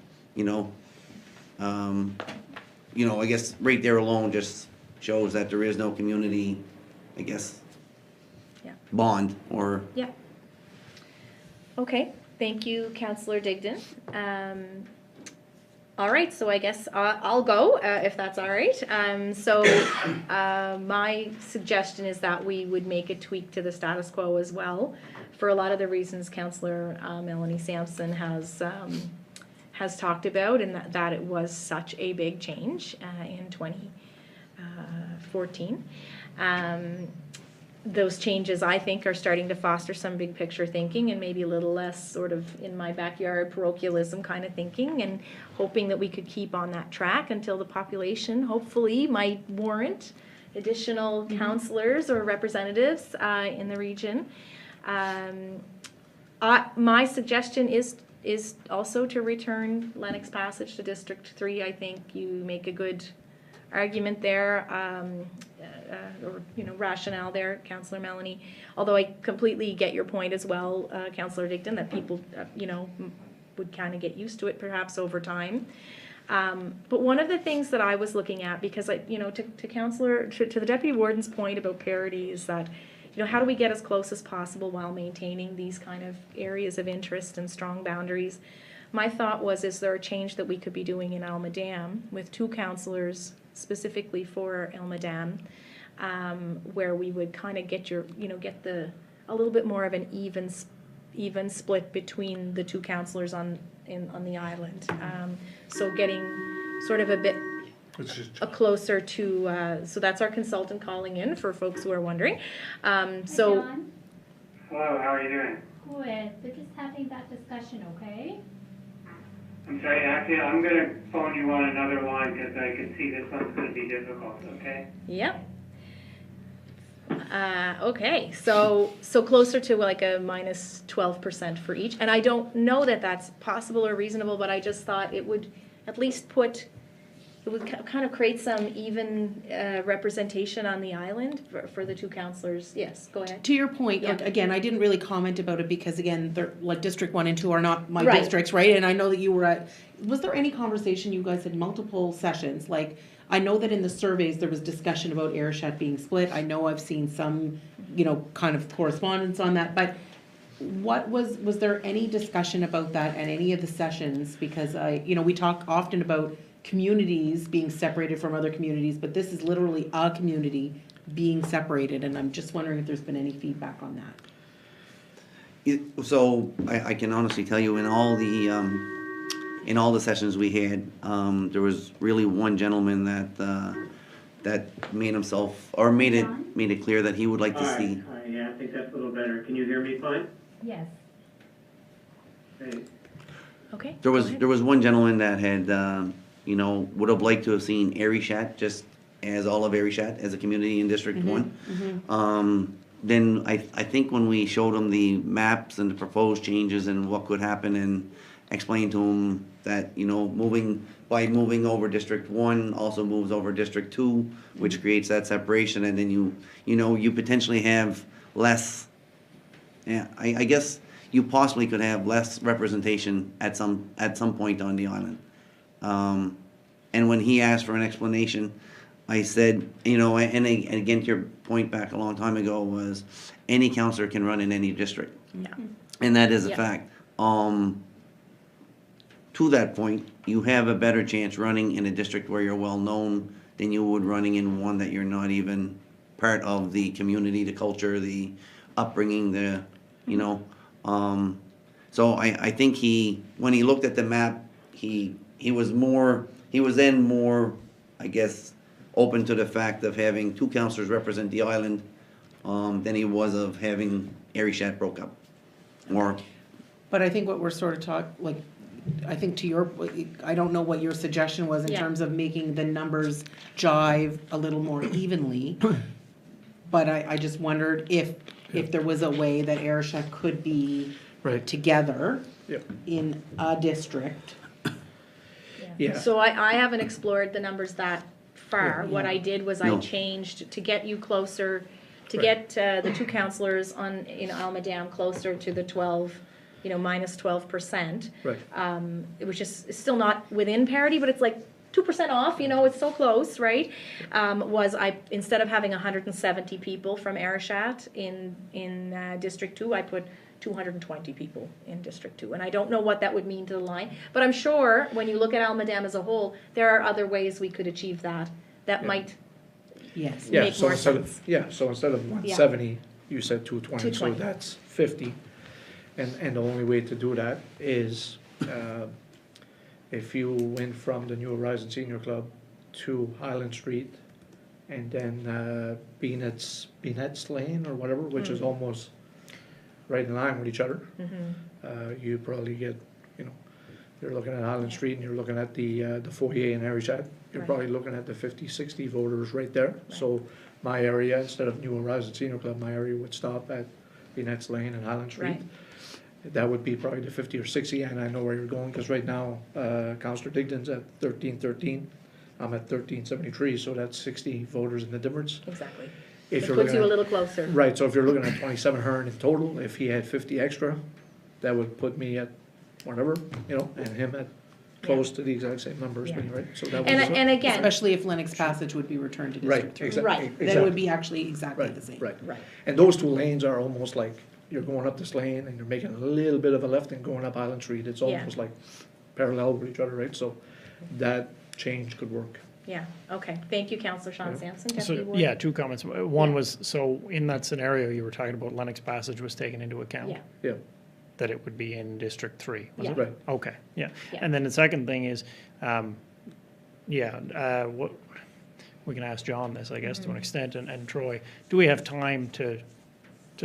I guess right there alone just shows that there is no community, I guess, Yeah. bond or, Yeah. Okay, thank you, Councillor Digdon. All right, so I guess I'll go, if that's all right. My suggestion is that we would make a tweak to the status quo as well, for a lot of the reasons Councillor Melanie Sampson has talked about, and that it was such a big change in 2014. Those changes, I think, are starting to foster some big picture thinking and maybe a little less sort of in my backyard parochialism kind of thinking, and hoping that we could keep on that track until the population hopefully might warrant additional councillors or representatives in the region. My suggestion is also to return Lennox Passage to District 3. I think you make a good argument there, or rationale there, Councillor Melanie. Although I completely get your point as well, Councillor Digdon, that people, would kind of get used to it perhaps over time. But one of the things that I was looking at, because to the Deputy Warden's point about parity, is that how do we get as close as possible while maintaining these kind of areas of interest and strong boundaries? My thought was, is there a change that we could be doing in Almadam with 2 councillors specifically for Almadam, where we would kind of get a little bit more of an even split between the 2 councillors on the island. So getting sort of a bit closer to, so that's our consultant calling in for folks who are wondering. Hi, John. Hello, how are you doing? Good. We're just having that discussion, okay? I'm sorry, actually, I'm gonna phone you on another line because I can see this one's gonna be difficult, okay? Yep. Okay, so closer to like a minus 12% for each, and I don't know that that's possible or reasonable, but I just thought it would at least it would kind of create some even representation on the island for the two councillors. Yes, go ahead. To your point, Yeah. again, I didn't really comment about it because again, they're like District 1 and 2 are not my Right. districts, right? And I know that you were was there any conversation, you guys had multiple sessions, like, I know that in the surveys, there was discussion about Arishat being split, I know I've seen some, kind of correspondence on that, but was there any discussion about that at any of the sessions? Because we talk often about communities being separated from other communities, but this is literally a community being separated, and I'm just wondering if there's been any feedback on that. So I can honestly tell you, in all the sessions we had, there was really one gentleman that made himself, or made it clear that he would like to see. Yeah, I think that's a little better. Can you hear me fine? Yes. Great. Okay. There go was ahead. there was one gentleman that had would have liked to have seen Arishat just as all of Arishat as a community in District 1. Then I think when we showed him the maps and the proposed changes and what could happen, and explained to him that moving over District 1 also moves over District 2, which creates that separation, and then you potentially have less. Yeah, I guess you possibly could have less representation at some point on the island. And when he asked for an explanation, I said, and again, to your point back a long time ago, was any counselor can run in any district. Yeah. And that is a Yeah. fact. To that point, you have a better chance running in a district where you're well-known than you would running in one that you're not even part of the community, the culture, the upbringing, So I think when he looked at the map, he was then more, I guess, open to the fact of having two councillors represent the island, than he was of having Arishat broke up. But I think what we're sort of I think I don't know what your suggestion was in Yeah. terms of making the numbers jive a little more evenly. But I just wondered if there was a way that Arishat could be Right. together Yep. in a district. Yeah. So I haven't explored the numbers that far. Yeah. What I did was I No. changed to get you closer, to Right. get the two councillors in Almadam closer to the 12, minus 12%. Right. Which is still not within parity, but it's like 2% off, it's so close, right? Instead of having 170 people from Arishat in District 2, I put 220 people in District 2. And I don't know what that would mean to the line, but I'm sure when you look at Almadam as a whole, there are other ways we could achieve that Yeah. might Yes. Yeah, make so more instead sense. of 170, you said 220, so 220. that's 50. And the only way to do that is, if you went from the New Horizon Senior Club to Highland Street, and then Beanet's Lane or whatever, which is almost right in line with each other. You probably get, you're looking at Highland Street and you're looking at the foyer in Arishat, you're Right. probably looking at the 50, 60 voters right there. So my area, instead of New Horizon Senior Club, my area would stop at Beanet's Lane and Highland Street. Right. That would be probably the 50 or 60, and I know where you're going, because right now, Councillor Digdon's at 1313, I'm at 1373, so that's 60 voters in the difference. Exactly. If It you're puts looking you a at- little closer. Right, so if you're looking at 27 Hearn in total, if he had 50 extra, that would put me at whatever, and him at close to the exact same numbers, Yeah. right? So that And would, again, Especially if Lennox Passage would be returned to right, District 3. exactly. Right. Then it would be actually exactly the same. Right. right. And those two lanes are almost like, you're going up this lane and you're making a little bit of a left and going up Island Street. It's Yeah. almost like parallel with each other, right? So that change could work. Yeah, okay. Thank you, Councillor Sean Yeah. Sampson. Deputy So, Warden. yeah, two comments. One Yeah. was, so in that scenario, you were talking about Lennox Passage was taken into account? Yeah. Yeah, That it would be in District 3, was Yeah. it? right. Okay, yeah. Yeah. And then the second thing is, what, we can ask John this, I guess, to Mm-hmm. an extent, and Troy, do we have time to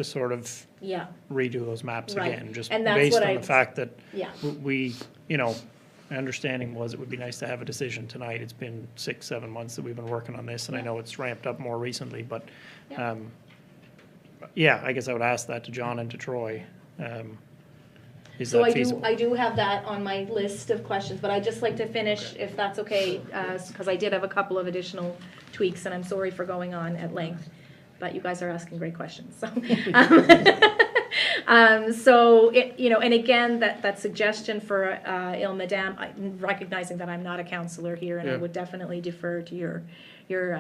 sort of Yeah, redo those maps Right. again? Just And that's based what on I- the fact that yeah, we, my understanding was it would be nice to have a decision tonight. It's been 6-7 months that we've been working on this, and I know it's ramped up more recently, but, yeah, I guess I would ask that to John and to Troy. Is So that feasible? I do have that on my list of questions, but I'd just like to finish, if that's okay, because I did have a couple of additional tweaks, and I'm sorry for going on at length, but you guys are asking great questions, so. So, and again, that suggestion for Il Madame, recognizing that I'm not a counselor here, and I would definitely defer to your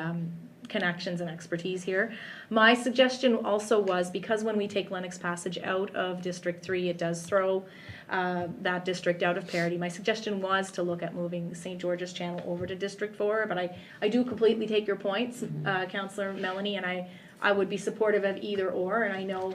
connections and expertise here. My suggestion also was, because when we take Lennox Passage out of District 3, it does throw that district out of parity. My suggestion was to look at moving St. George's Channel over to District 4, but I do completely take your points, Councillor Melanie, and I would be supportive of either or, and I know,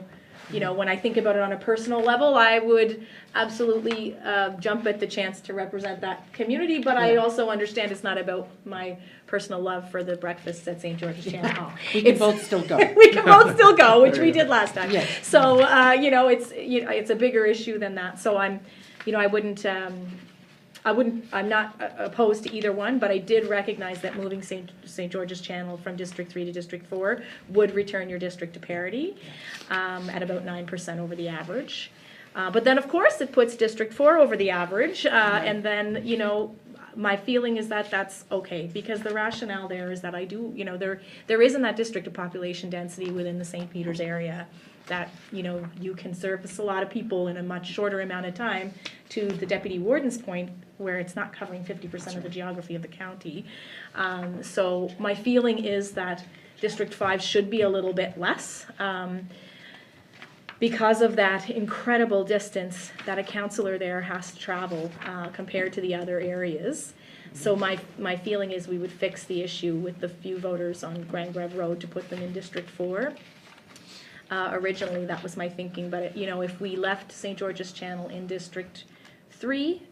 when I think about it on a personal level, I would absolutely jump at the chance to represent that community, but I also understand it's not about my personal love for the breakfasts at St. George's Channel. We can both still go. We can both still go, which we did last time. Yes. So, it's a bigger issue than that. So I'm not opposed to either one, but I did recognize that moving St. George's Channel from District 3 to District 4 would return your district to parity at about 9% over the average. But then, of course, it puts District 4 over the average, and then, my feeling is that that's okay, because the rationale there is that I do, there isn't that district of population density within the St. Peter's area that, you can service a lot of people in a much shorter amount of time, to the Deputy Warden's point, where it's not covering 50% of the geography of the county. So my feeling is that District 5 should be a little bit less, because of that incredible distance that a councillor there has to travel compared to the other areas. So my feeling is we would fix the issue with the few voters on Grand Greve Road to put them in District 4. Originally, that was my thinking, but if we left St. George's Channel in District 3,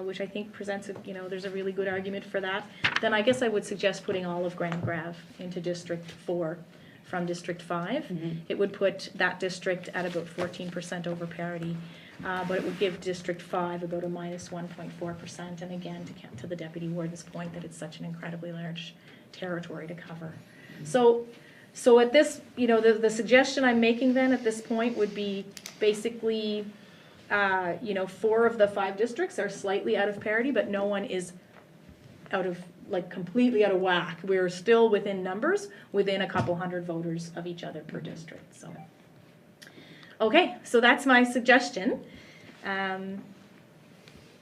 which I think presents there's a really good argument for that, then I guess I would suggest putting all of Grand Greve into District 4 from District 5. Mm-hmm. It would put that district at about 14% over parity, but it would give District 5 about a minus 1.4%, and again, to the Deputy Warden's point that it's such an incredibly large territory to cover. So at this, the suggestion I'm making then at this point would be basically, 4 of the 5 districts are slightly out of parity, but no one is completely out of whack. We're still within numbers, within a couple hundred voters of each other per district, so. Okay, so that's my suggestion.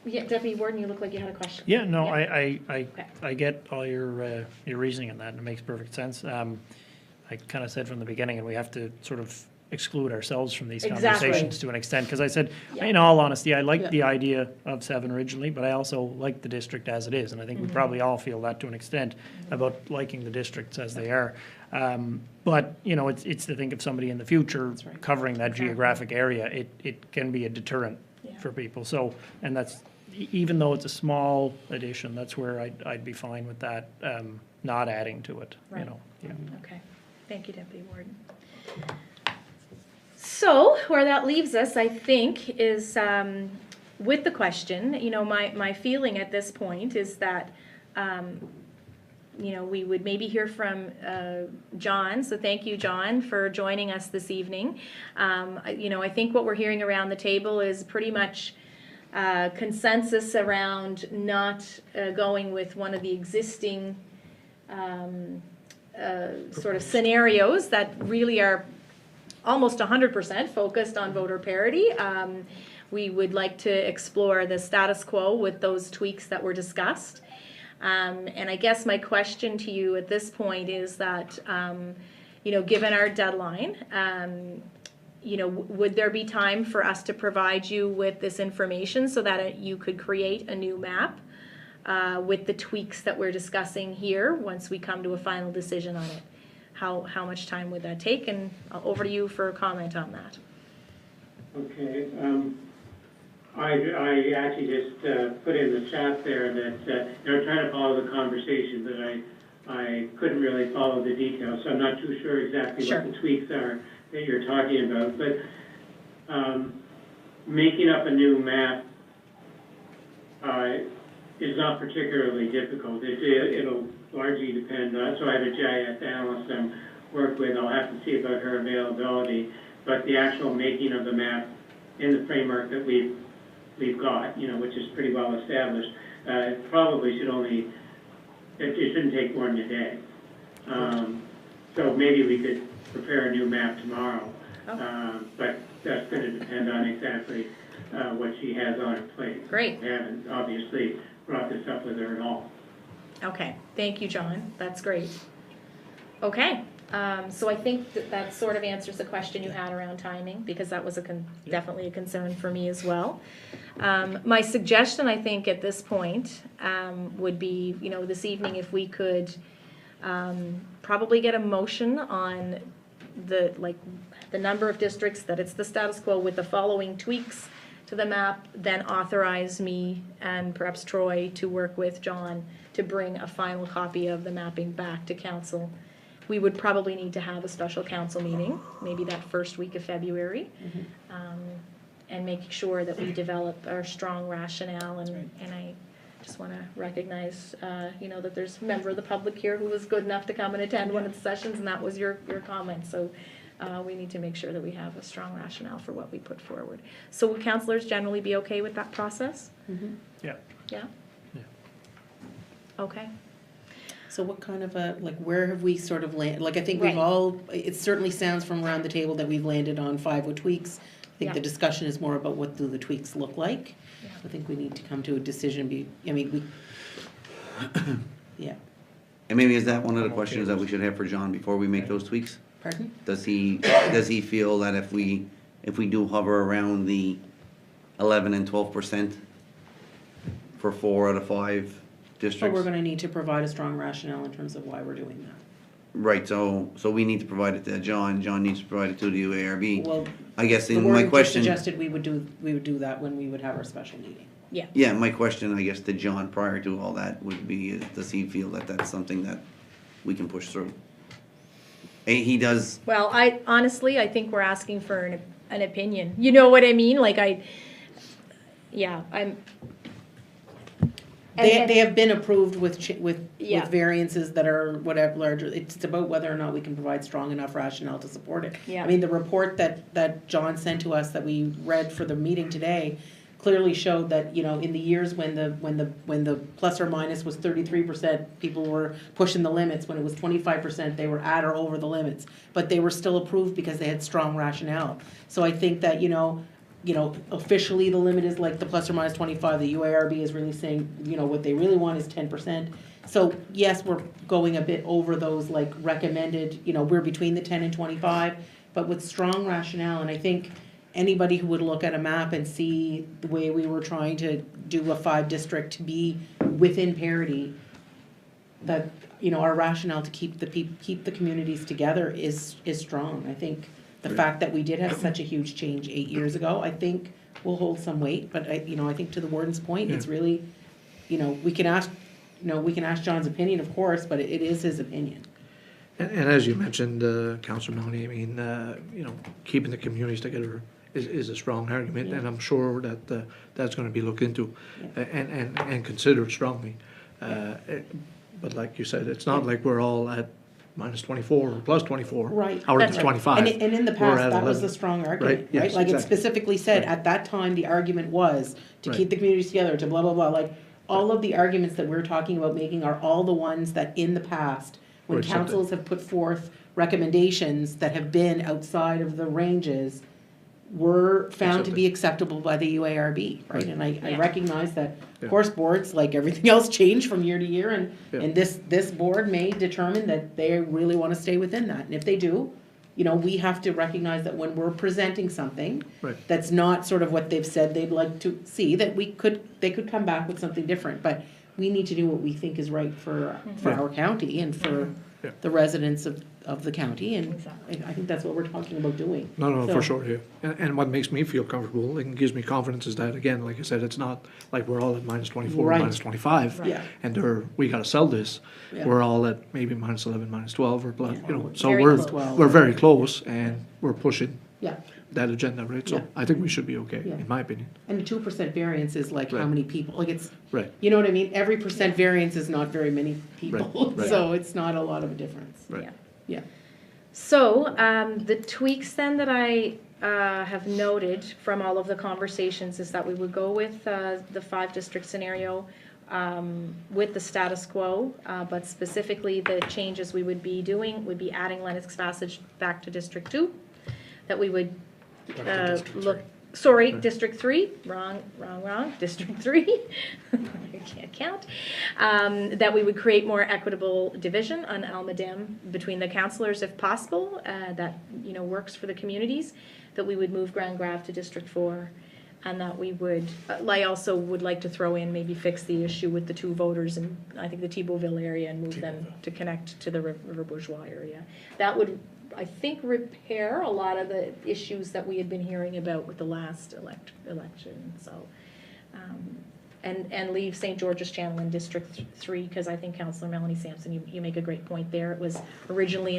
Deputy Warden, you look like you had a question. Yeah, no, Yeah. I get all your reasoning on that, and it makes perfect sense. I kind of said from the beginning, and we have to sort of exclude ourselves from these Exactly. conversations to an extent, because I said, Yeah. in all honesty, I liked the idea of 7 originally, but I also like the district as it is, and I think we probably all feel that to an extent about liking the districts as they are. But, it's to think of somebody in the future covering that geographic area, it can be a deterrent for people. So, and that's, even though it's a small addition, that's where I'd be fine with that, not adding to it, Right. Yeah. Okay, thank you, Deputy Warden. So, where that leaves us, I think, is with the question, my feeling at this point is that, we would maybe hear from John, so thank you, John, for joining us this evening. I think what we're hearing around the table is pretty much consensus around not going with one of the existing sort of scenarios that really are almost 100% focused on voter parity. We would like to explore the status quo with those tweaks that were discussed. And I guess my question to you at this point is that, given our deadline, would there be time for us to provide you with this information so that you could create a new map with the tweaks that we're discussing here once we come to a final decision on it? How much time would that take? And over to you for a comment on that. Okay, I actually just put in the chat there that trying to follow the conversation, but I couldn't really follow the details, so I'm not too sure exactly what the tweaks are that you're talking about. But making up a new map, is not particularly difficult. It'll largely depend on, so I have a GIS analyst I'm work with, I'll have to see about her availability, but the actual making of the map in the framework that we've got, which is pretty well established, probably it shouldn't take more than a day. So maybe we could prepare a new map tomorrow, but that's going to depend on exactly what she has on her plate. Great. I haven't obviously brought this up with her at all. Okay, thank you, John. That's great. Okay, so I think that sort of answers the question you had around timing, because that was definitely a concern for me as well. My suggestion, I think, at this point would be, this evening, if we could probably get a motion on the number of districts, that it's the status quo with the following tweaks to the map, then authorize me and perhaps Troy to work with John to bring a final copy of the mapping back to council. We would probably need to have a special council meeting, maybe that first week of February, and make sure that we develop our strong rationale. And I just want to recognize, that there's a member of the public here who was good enough to come and attend one of the sessions, and that was your comment. So we need to make sure that we have a strong rationale for what we put forward. So would councillors generally be okay with that process? Yeah. Yeah? Okay. So what kind of where have we sort of landed? I think we've Right. all, it certainly sounds from around the table that we've landed on 5 with tweaks. I think Yeah. the discussion is more about what do the tweaks look like. Yeah. I think we need to come to a decision, yeah, And maybe is that one of the questions that we should have for John before we make those tweaks? pardon? Does he feel that if we do hover around the 11 and 12% for 4 out of 5 But districts? we're gonna need to provide a strong rationale in terms of why we're doing that. Right, so we need to provide it to John needs to provide it to the UARB. Well, I guess the in my wording just question, suggested we would do that when we would have our special meeting. yeah, my question, I guess, to John prior to all that would be, does he feel that that's something that we can push through? He does, Well, I think we're asking for an opinion. You know what I mean? They have been approved with Yeah. variances that are whatever larger. It's about whether or not we can provide strong enough rationale to support it. Yeah. I mean, the report that John sent to us that we read for the meeting today clearly showed that, in the years when the plus or minus was 33%, people were pushing the limits. When it was 25%, they were at or over the limits, but they were still approved because they had strong rationale. So I think that, officially the limit is like the plus or minus 25. The UARB is really saying, what they really want is 10%. So yes, we're going a bit over those recommended, we're between the 10 and 25, but with strong rationale. And I think anybody who would look at a map and see the way we were trying to do a 5 district to be within parity, that, our rationale to keep the communities together is strong. I think the fact that we did have such a huge change 8 years ago, I think will hold some weight. But I think to the warden's point, it's really, we can ask John's opinion, of course, but it is his opinion. And as you mentioned, Councillor Melanie, I mean, keeping the communities together is a strong argument, Yeah. and I'm sure that that's going to be looked into and considered strongly. But like you said, it's not like we're all at minus 24 or plus 24. Right. Or That's right. 25. And in the We're past, at that was 11. the strong argument, Right, right? yes, Like it exactly. specifically said, Right. at that time, the argument was to Right. keep the communities together, to blah, blah, blah. Like, all of the arguments that we're talking about making are all the ones that in the past, when Were accepted. councils have put forth recommendations that have been outside of the ranges, were found to be acceptable by the UARB, right? And I Yeah. recognize that, Yeah. of course, boards, like everything else, change from year to year, Yeah. and this board may determine that they really wanna stay within that, and if they do, we have to recognize that when we're presenting something Right. that's not sort of what they've said they'd like to see, that they could come back with something different, but we need to do what we think is right for Yeah. our county and for Yeah. the residents of the county, and Exactly. I think that's what we're talking about doing. No, So- for sure, yeah. And what makes me feel comfortable and gives me confidence is that, again, like I said, it's not like we're all at minus 24, Right. minus 25. Yeah. And we gotta sell this. Yeah. We're all at maybe minus 11, minus 12, or plus, Yeah. So Very we're, close. we're very close, and we're pushing Yeah, that agenda, right? So Yeah. I think we should be okay, Yeah. in my opinion. And the 2% variance is like how Right. many people, like it's, Right. you know what I mean? Every percent variance is not very many people, right. so it's not a lot of a difference. Right. Yeah. Yeah. So, the tweaks then that I have noted from all of the conversations is that we would go with the 5-district scenario with the status quo, but specifically the changes we would be doing would be adding Lennox Passage back to District 2, that we would Back to District look, 3. sorry, District 3, wrong, District 3, I can't count, that we would create more equitable division on Alma Dam between the councillors if possible, that, works for the communities, that we would move Grand Grave to District 4, and that we would, I also would like to throw in, maybe fix the issue with the 2 voters in, I think, the Thibaultville area and move them to connect to the River Bourgeois area. That would, I think, repair a lot of the issues that we had been hearing about with the last election, so. And leave St. George's Channel in District 3, because I think Councillor Melanie Sampson, you make a great point there. It was originally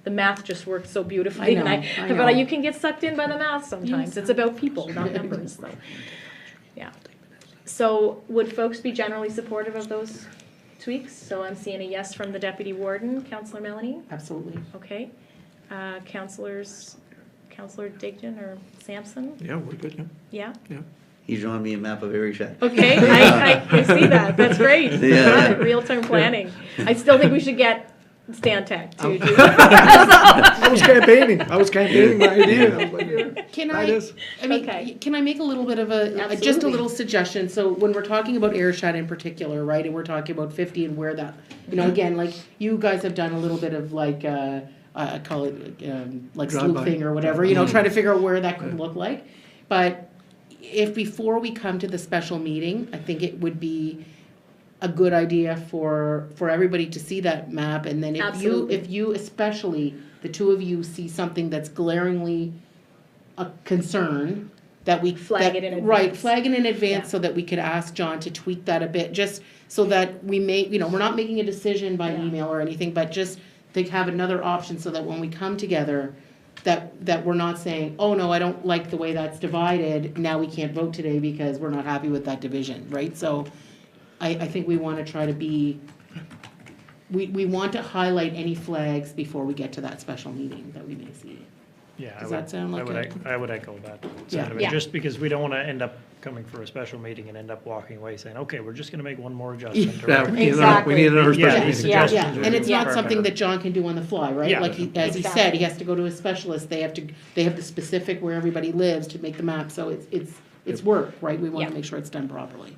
the math just worked so beautifully. I know, and I know. But you can get sucked in by the math sometimes. Yes. It's about people, not numbers, so. Yeah. So would folks be generally supportive of those tweaks? So I'm seeing a yes from the Deputy Warden, Councillor Melanie. Absolutely. Okay. Councillor Digdon or Sampson? Yeah, we're good, yeah. Yeah? He's drawing me a map of every shack. Okay, I see that. That's great. Yeah. Got it. Real-time planning. I still think we should get Stantec to do I was campaigning my idea. I was like, Can That I, is- I mean, Okay. can I make a little bit of just a Absolutely. little suggestion? So when we're talking about Ayrshire in particular, right, and we're talking about 50 and where that, again, like, you guys have done a little bit of like, I call it, like Drive-by. sleuthing or whatever, trying to figure out where that could look like. But if before we come to the special meeting, I think it would be a good idea for everybody to see that map, and then Absolutely. if you especially, the 2 of you see something that's glaringly a concern, that we Flag it in advance. Right, flag it in advance Yeah. so that we could ask John to tweak that a bit, just so that we may, we're not making a decision by Yeah. email or anything, but just to have another option so that when we come together, that we're not saying, oh no, I don't like the way that's divided, now we can't vote today because we're not happy with that division, right? So I think we want to try to be, we want to highlight any flags before we get to that special meeting that we may see. Yeah, Does that sound like I would echo that Yeah. side of it, Yeah. just because we don't want to end up coming for a special meeting and end up walking away saying, okay, we're just gonna make one more adjustment. or Yeah, whatever." Exactly. we need another Yeah, special these meeting. Yeah, suggestions yeah, would and be it's not far something better. that John can do on the fly, right? Yeah. Like, as he said, he has to go to a specialist, they have the specific where everybody lives to make the map, so it's work, right? We want Yeah. to make sure it's done properly.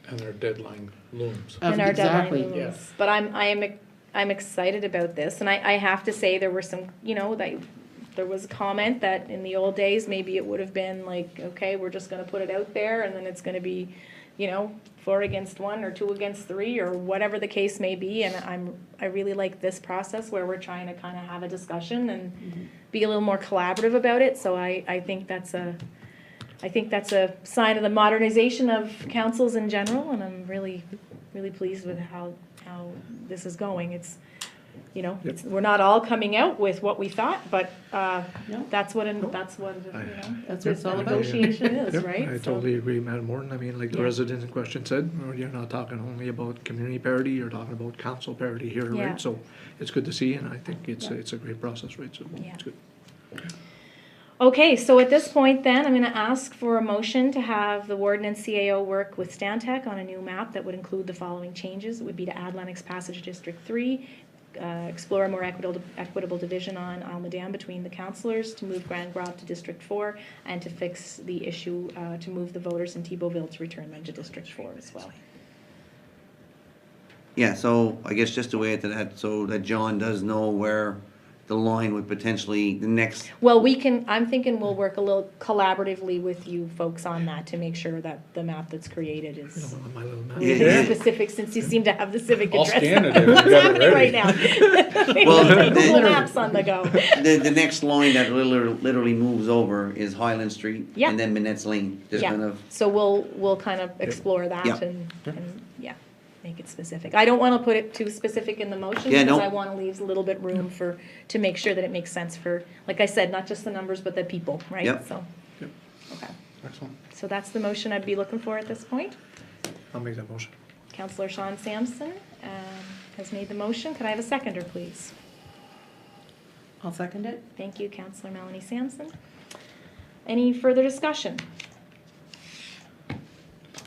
And our deadline looms. And our Exactly. deadline looms. But I'm excited about this, and I have to say, there were some, there was a comment that in the old days, maybe it would have been like, okay, we're just gonna put it out there, and then it's gonna be, 4 against 1 or 2 against 3, or whatever the case may be, and I really like this process where we're trying to kind of have a discussion and be a little more collaborative about it, so I think that's a sign of the modernization of councils in general, and I'm really, really pleased with how this is going. It's, we're not all coming out with what we thought, but that's what That's what it's this all about. negotiation is, Yep, right? I So- totally agree, Madam Morton. I mean, like the Yeah. resident in question said, you're not talking only about community parity, you're talking about council parity here, Yeah. right? So it's good to see, and I think it's Yeah. a great process, right? So Yeah. it's good. Okay, so at this point then, I'm gonna ask for a motion to have the warden and CAO work with Stantec on a new map that would include the following changes. It would be to add Lennox Passage District 3, explore a more equitable division on Alma Dam between the councillors, to move Grand Grave to District 4, and to fix the issue, to move the voters in Thibaultville to return them to District 4 as well. Yeah, so I guess just to add to that, so that John does know where the line would potentially, the next, Well, I'm thinking we'll work a little collaboratively with you folks on that to make sure that the map that's created You is know, on my little map. Yeah. specific, since you seem to have the civic I'll address. scan it if you What's got it happening right ready. now? Well, Google the- Maps on the go. the next line that literally moves over is Highland Street Yeah. and then Minette's Lane, just Yeah. kind of, So we'll kind of explore that Yeah. and yeah. make it specific. I don't want to put it too specific in the motion Yeah, because no. I want to leave a little bit room to make sure that it makes sense for, like I said, not just the numbers, but the people, right? Yep. So, Yep. okay. Excellent. So that's the motion I'd be looking for at this point. I'll make that motion. Councillor Sean Sampson has made the motion. Could I have a seconder, please? I'll second it. Thank you, Councillor Melanie Sampson. Any further discussion?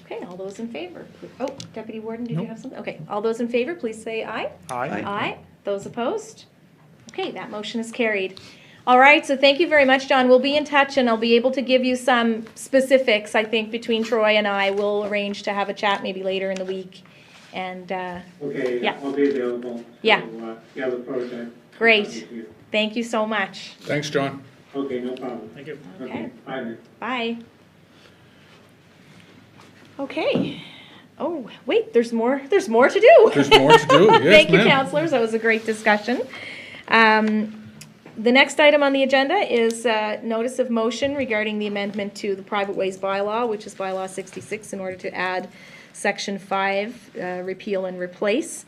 Okay, all those in favor? Oh, Deputy Warden, did you Nope. have something? Okay, all those in favor, please say aye. Aye. Aye. Those opposed? Okay, that motion is carried. All right, so thank you very much, John. We'll be in touch and I'll be able to give you some specifics, I think, between Troy and I. We'll arrange to have a chat maybe later in the week. And Okay, Yeah. I'll be available. Yeah. So, yeah, look forward to Great. talking to you. thank you so much. Thanks, John. Okay, no problem. Thank you. Okay. Bye then. Bye. Okay. Oh, wait, there's more to do. There's more to do. Yes, Thank you, ma'am. councillors. That was a great discussion. The next item on the agenda is notice of motion regarding the amendment to the private ways bylaw, which is bylaw 66, in order to add section 5, repeal and replace.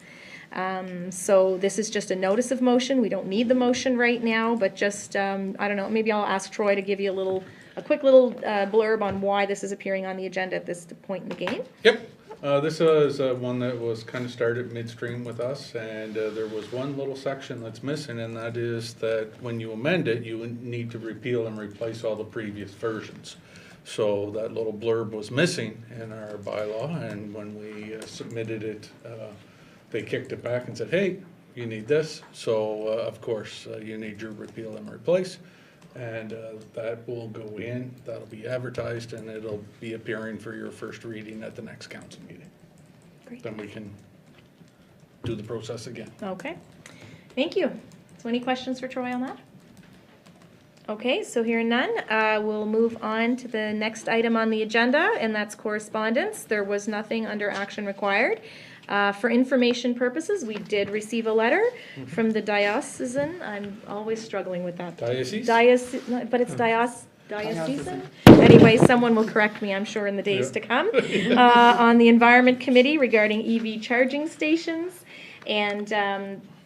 So this is just a notice of motion. We don't need the motion right now, but just, I don't know, maybe I'll ask Troy to give you a quick little blurb on why this is appearing on the agenda at this point in the game. Yep. This is one that was kind of started midstream with us, and there was one little section that's missing, and that is that when you amend it, you need to repeal and replace all the previous versions. So that little blurb was missing in our bylaw, and when we submitted it, they kicked it back and said, hey, you need this. So, of course, you need your repeal and replace. And that will go in, that'll be advertised, and it'll be appearing for your first reading at the next council meeting. Great. Then we can do the process again. Okay, thank you. So any questions for Troy on that? Okay, so hearing none, we'll move on to the next item on the agenda, and that's correspondence. There was nothing under action required. For information purposes, we did receive a letter from the diocesan, I'm always struggling with that. Diocese? But it's diocesan? Anyway, someone will correct me, I'm sure, in the days Yeah. to come, on the Environment Committee regarding EV charging stations. And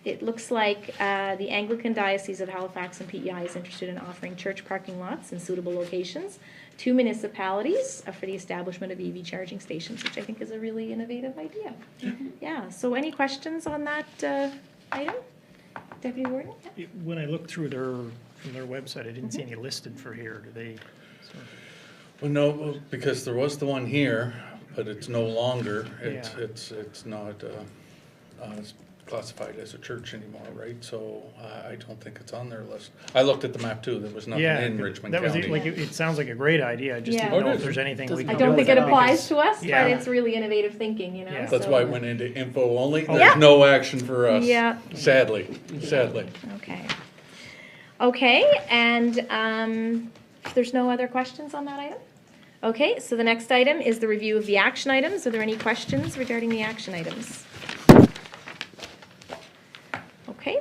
it looks like the Anglican Diocese of Halifax and PEI is interested in offering church parking lots in suitable locations to municipalities for the establishment of EV charging stations, which I think is a really innovative idea. Yeah, so any questions on that item? Deputy Warden? Yeah. When I looked through from their website, I didn't see any listed for here. Do they? So- Well, no, because there was the one here, but it's no longer, Yeah. it's not it's classified as a church anymore, right? So I don't think it's on their list. I looked at the map too, there was nothing Yeah, in Richmond that was County. like, it sounds like a great idea. I just Yeah. didn't Oh, know it if is. there's anything we Doesn't- can I do don't with think it that applies because- to us, but Yeah. it's really innovative thinking, you know? Yeah. That's so- why it went into info only. Yeah. There's no action for us. Yeah. Sadly. Okay. Okay, and if there's no other questions on that item? Okay, so the next item is the review of the action items. Are there any questions regarding the action items? Okay,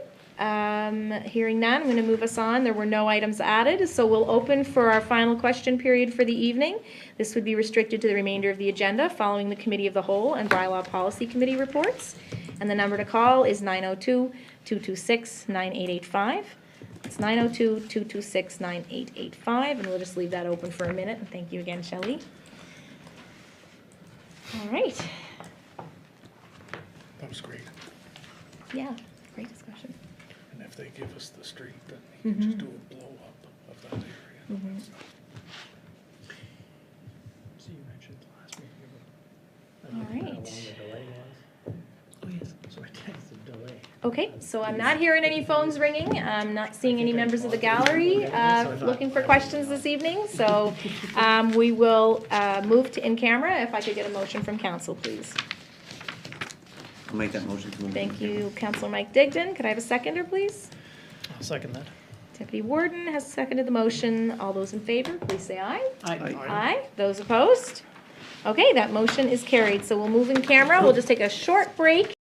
hearing none, I'm going to move us on. There were no items added, so we'll open for our final question period for the evening. This would be restricted to the remainder of the agenda following the Committee of the Whole and Bylaw Policy Committee reports. And the number to call is 902-226-9885. It's 902-226-9885, and we'll just leave that open for a minute. And thank you again, Shelley. All right. That was great. Yeah, great discussion. And if they give us the street, then we can just do a blow up of that area. So you mentioned last meeting All right. delay was. Oh, yes. So I texted delay. Okay, so I'm not hearing any phones ringing. I'm not seeing any members of the gallery looking for questions this evening. So we will move to in camera. If I could get a motion from council, please. I'll make that motion to move. Thank you, Councillor Mike Digdon. Could I have a seconder, please? I'll second that. Deputy Warden has seconded the motion. All those in favor, please say aye. Aye. Aye. Those opposed? Okay, that motion is carried. So we'll move in camera. We'll just take a short break.